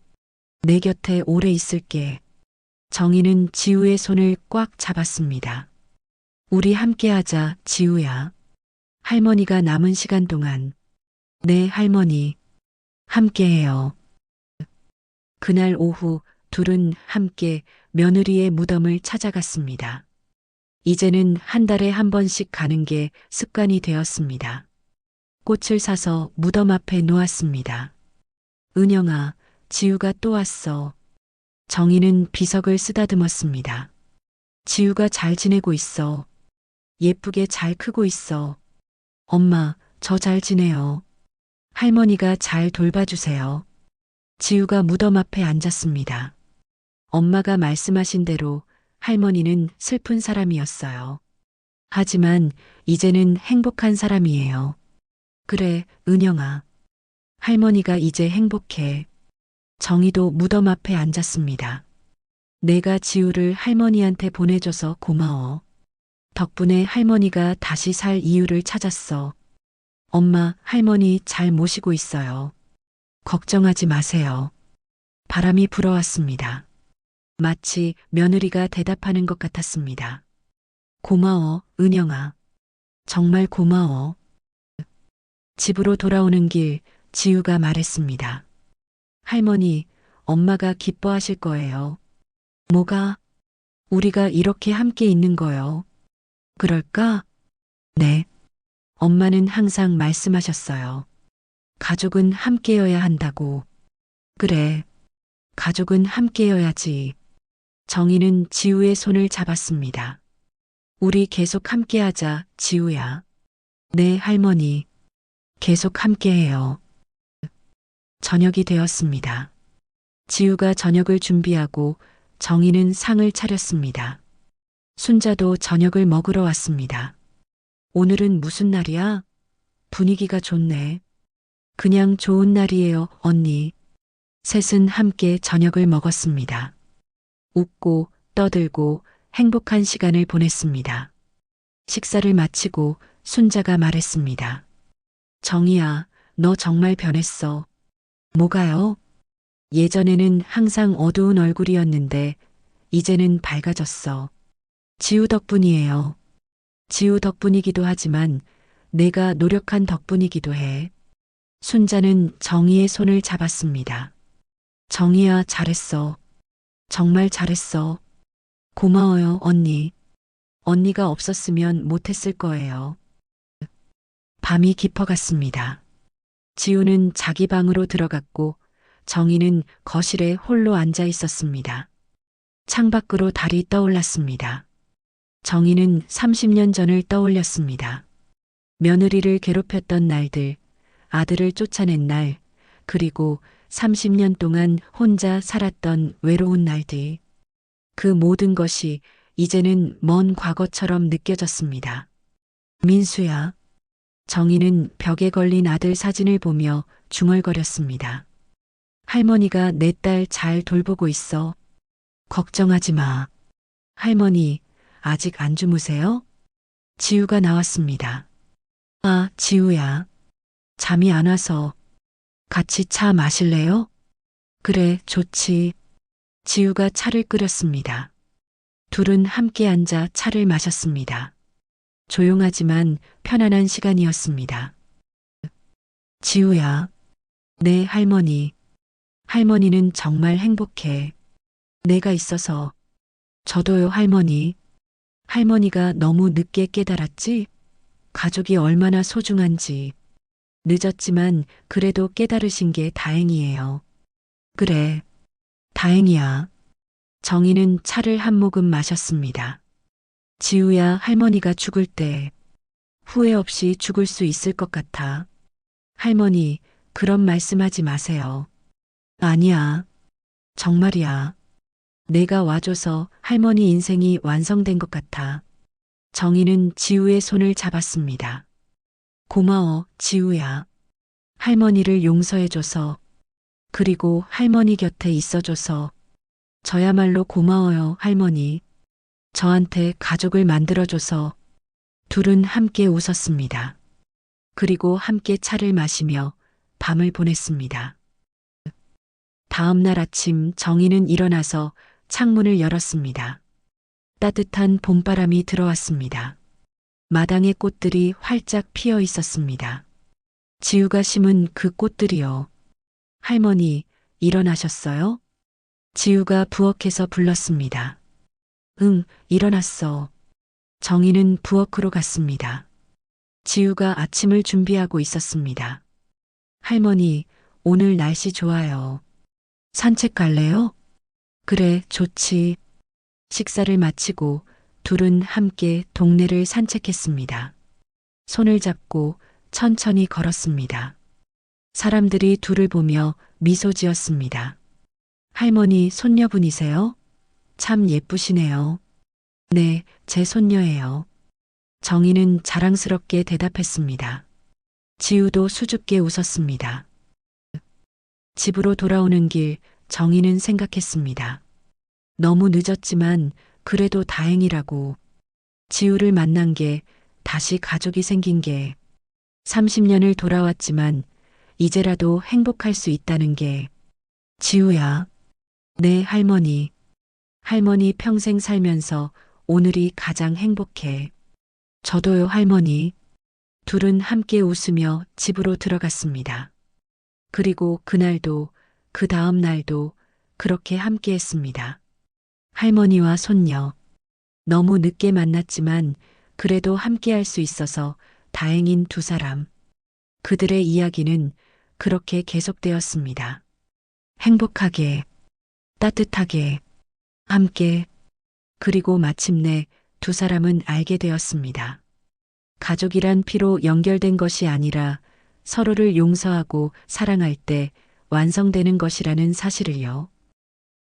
내 곁에 오래 있을게. 정희는 지우의 손을 꽉 잡았습니다. 우리 함께하자, 지우야. 할머니가 남은 시간 동안. 네, 할머니. 함께해요. 그날 오후 둘은 함께 며느리의 무덤을 찾아갔습니다. 이제는 한 달에 한 번씩 가는 게 습관이 되었습니다. 꽃을 사서 무덤 앞에 놓았습니다. 은영아, 지우가 또 왔어. 정희는 비석을 쓰다듬었습니다. 지우가 잘 지내고 있어. 예쁘게 잘 크고 있어. 엄마, 저 잘 지내요. 할머니가 잘 돌봐주세요. 지우가 무덤 앞에 앉았습니다. 엄마가 말씀하신 대로 할머니는 슬픈 사람이었어요. 하지만 이제는 행복한 사람이에요. 그래, 은영아. 할머니가 이제 행복해. 정희도 무덤 앞에 앉았습니다. 내가 지우를 할머니한테 보내줘서 고마워. 덕분에 할머니가 다시 살 이유를 찾았어. 엄마, 할머니 잘 모시고 있어요. 걱정하지 마세요. 바람이 불어왔습니다. 마치 며느리가 대답하는 것 같았습니다. 고마워, 은영아. 정말 고마워. 집으로 돌아오는 길, 지우가 말했습니다. 할머니, 엄마가 기뻐하실 거예요. 뭐가? 우리가 이렇게 함께 있는 거요. 그럴까? 네. 엄마는 항상 말씀하셨어요. 가족은 함께여야 한다고. 그래. 가족은 함께여야지. 정희는 지우의 손을 잡았습니다. 우리 계속 함께하자, 지우야. 네, 할머니. 계속 함께해요. 저녁이 되었습니다. 지우가 저녁을 준비하고 정희는 상을 차렸습니다. 순자도 저녁을 먹으러 왔습니다. 오늘은 무슨 날이야? 분위기가 좋네. 그냥 좋은 날이에요, 언니. 셋은 함께 저녁을 먹었습니다. 웃고 떠들고 행복한 시간을 보냈습니다. 식사를 마치고 순자가 말했습니다. 정희야, 너 정말 변했어. 뭐가요? 예전에는 항상 어두운 얼굴이었는데 이제는 밝아졌어. 지우 덕분이에요. 지우 덕분이기도 하지만 내가 노력한 덕분이기도 해. 순자는 정희의 손을 잡았습니다. 정희야, 잘했어. 정말 잘했어. 고마워요, 언니. 언니가 없었으면 못했을 거예요. 밤이 깊어갔습니다. 지우는 자기 방으로 들어갔고 정희는 거실에 홀로 앉아 있었습니다. 창밖으로 달이 떠올랐습니다. 정희는 30년 전을 떠올렸습니다. 며느리를 괴롭혔던 날들, 아들을 쫓아낸 날, 그리고 30년 동안 혼자 살았던 외로운 날들. 그 모든 것이 이제는 먼 과거처럼 느껴졌습니다. 민수야. 정희는 벽에 걸린 아들 사진을 보며 중얼거렸습니다. 할머니가 내 딸 잘 돌보고 있어. 걱정하지 마. 할머니, 아직 안 주무세요? 지우가 나왔습니다. 아, 지우야. 잠이 안 와서. 같이 차 마실래요? 그래, 좋지. 지우가 차를 끓였습니다. 둘은 함께 앉아 차를 마셨습니다. 조용하지만 편안한 시간이었습니다. 지우야. 네, 할머니. 할머니는 정말 행복해. 내가 있어서. 저도요, 할머니. 할머니가 너무 늦게 깨달았지? 가족이 얼마나 소중한지. 늦었지만 그래도 깨달으신 게 다행이에요. 그래. 다행이야. 정희는 차를 한 모금 마셨습니다. 지우야, 할머니가 죽을 때 후회 없이 죽을 수 있을 것 같아. 할머니, 그런 말씀하지 마세요. 아니야. 정말이야. 내가 와줘서 할머니 인생이 완성된 것 같아. 정희는 지우의 손을 잡았습니다. 고마워, 지우야. 할머니를 용서해줘서, 그리고 할머니 곁에 있어줘서, 저야말로 고마워요, 할머니. 저한테 가족을 만들어줘서. 둘은 함께 웃었습니다. 그리고 함께 차를 마시며 밤을 보냈습니다. 다음 날 아침 정희는 일어나서 창문을 열었습니다. 따뜻한 봄바람이 들어왔습니다. 마당의 꽃들이 활짝 피어 있었습니다. 지우가 심은 그 꽃들이요. 할머니, 일어나셨어요? 지우가 부엌에서 불렀습니다. 응, 일어났어. 정희는 부엌으로 갔습니다. 지우가 아침을 준비하고 있었습니다. 할머니, 오늘 날씨 좋아요. 산책 갈래요? 그래, 좋지. 식사를 마치고 둘은 함께 동네를 산책했습니다. 손을 잡고 천천히 걸었습니다. 사람들이 둘을 보며 미소 지었습니다. 할머니 손녀분이세요? 참 예쁘시네요. 네, 제 손녀예요. 정희는 자랑스럽게 대답했습니다. 지우도 수줍게 웃었습니다. 집으로 돌아오는 길 정희는 생각했습니다. 너무 늦었지만 그래도 다행이라고. 지우를 만난 게, 다시 가족이 생긴 게, 30년을 돌아왔지만 이제라도 행복할 수 있다는 게. 지우야. 네, 할머니. 할머니 평생 살면서 오늘이 가장 행복해. 저도요, 할머니. 둘은 함께 웃으며 집으로 들어갔습니다. 그리고 그날도 그 다음 날도 그렇게 함께 했습니다. 할머니와 손녀. 너무 늦게 만났지만 그래도 함께 할 수 있어서 다행인 두 사람. 그들의 이야기는 그렇게 계속되었습니다. 행복하게, 따뜻하게, 함께. 그리고 마침내 두 사람은 알게 되었습니다. 가족이란 피로 연결된 것이 아니라 서로를 용서하고 사랑할 때 완성되는 것이라는 사실을요.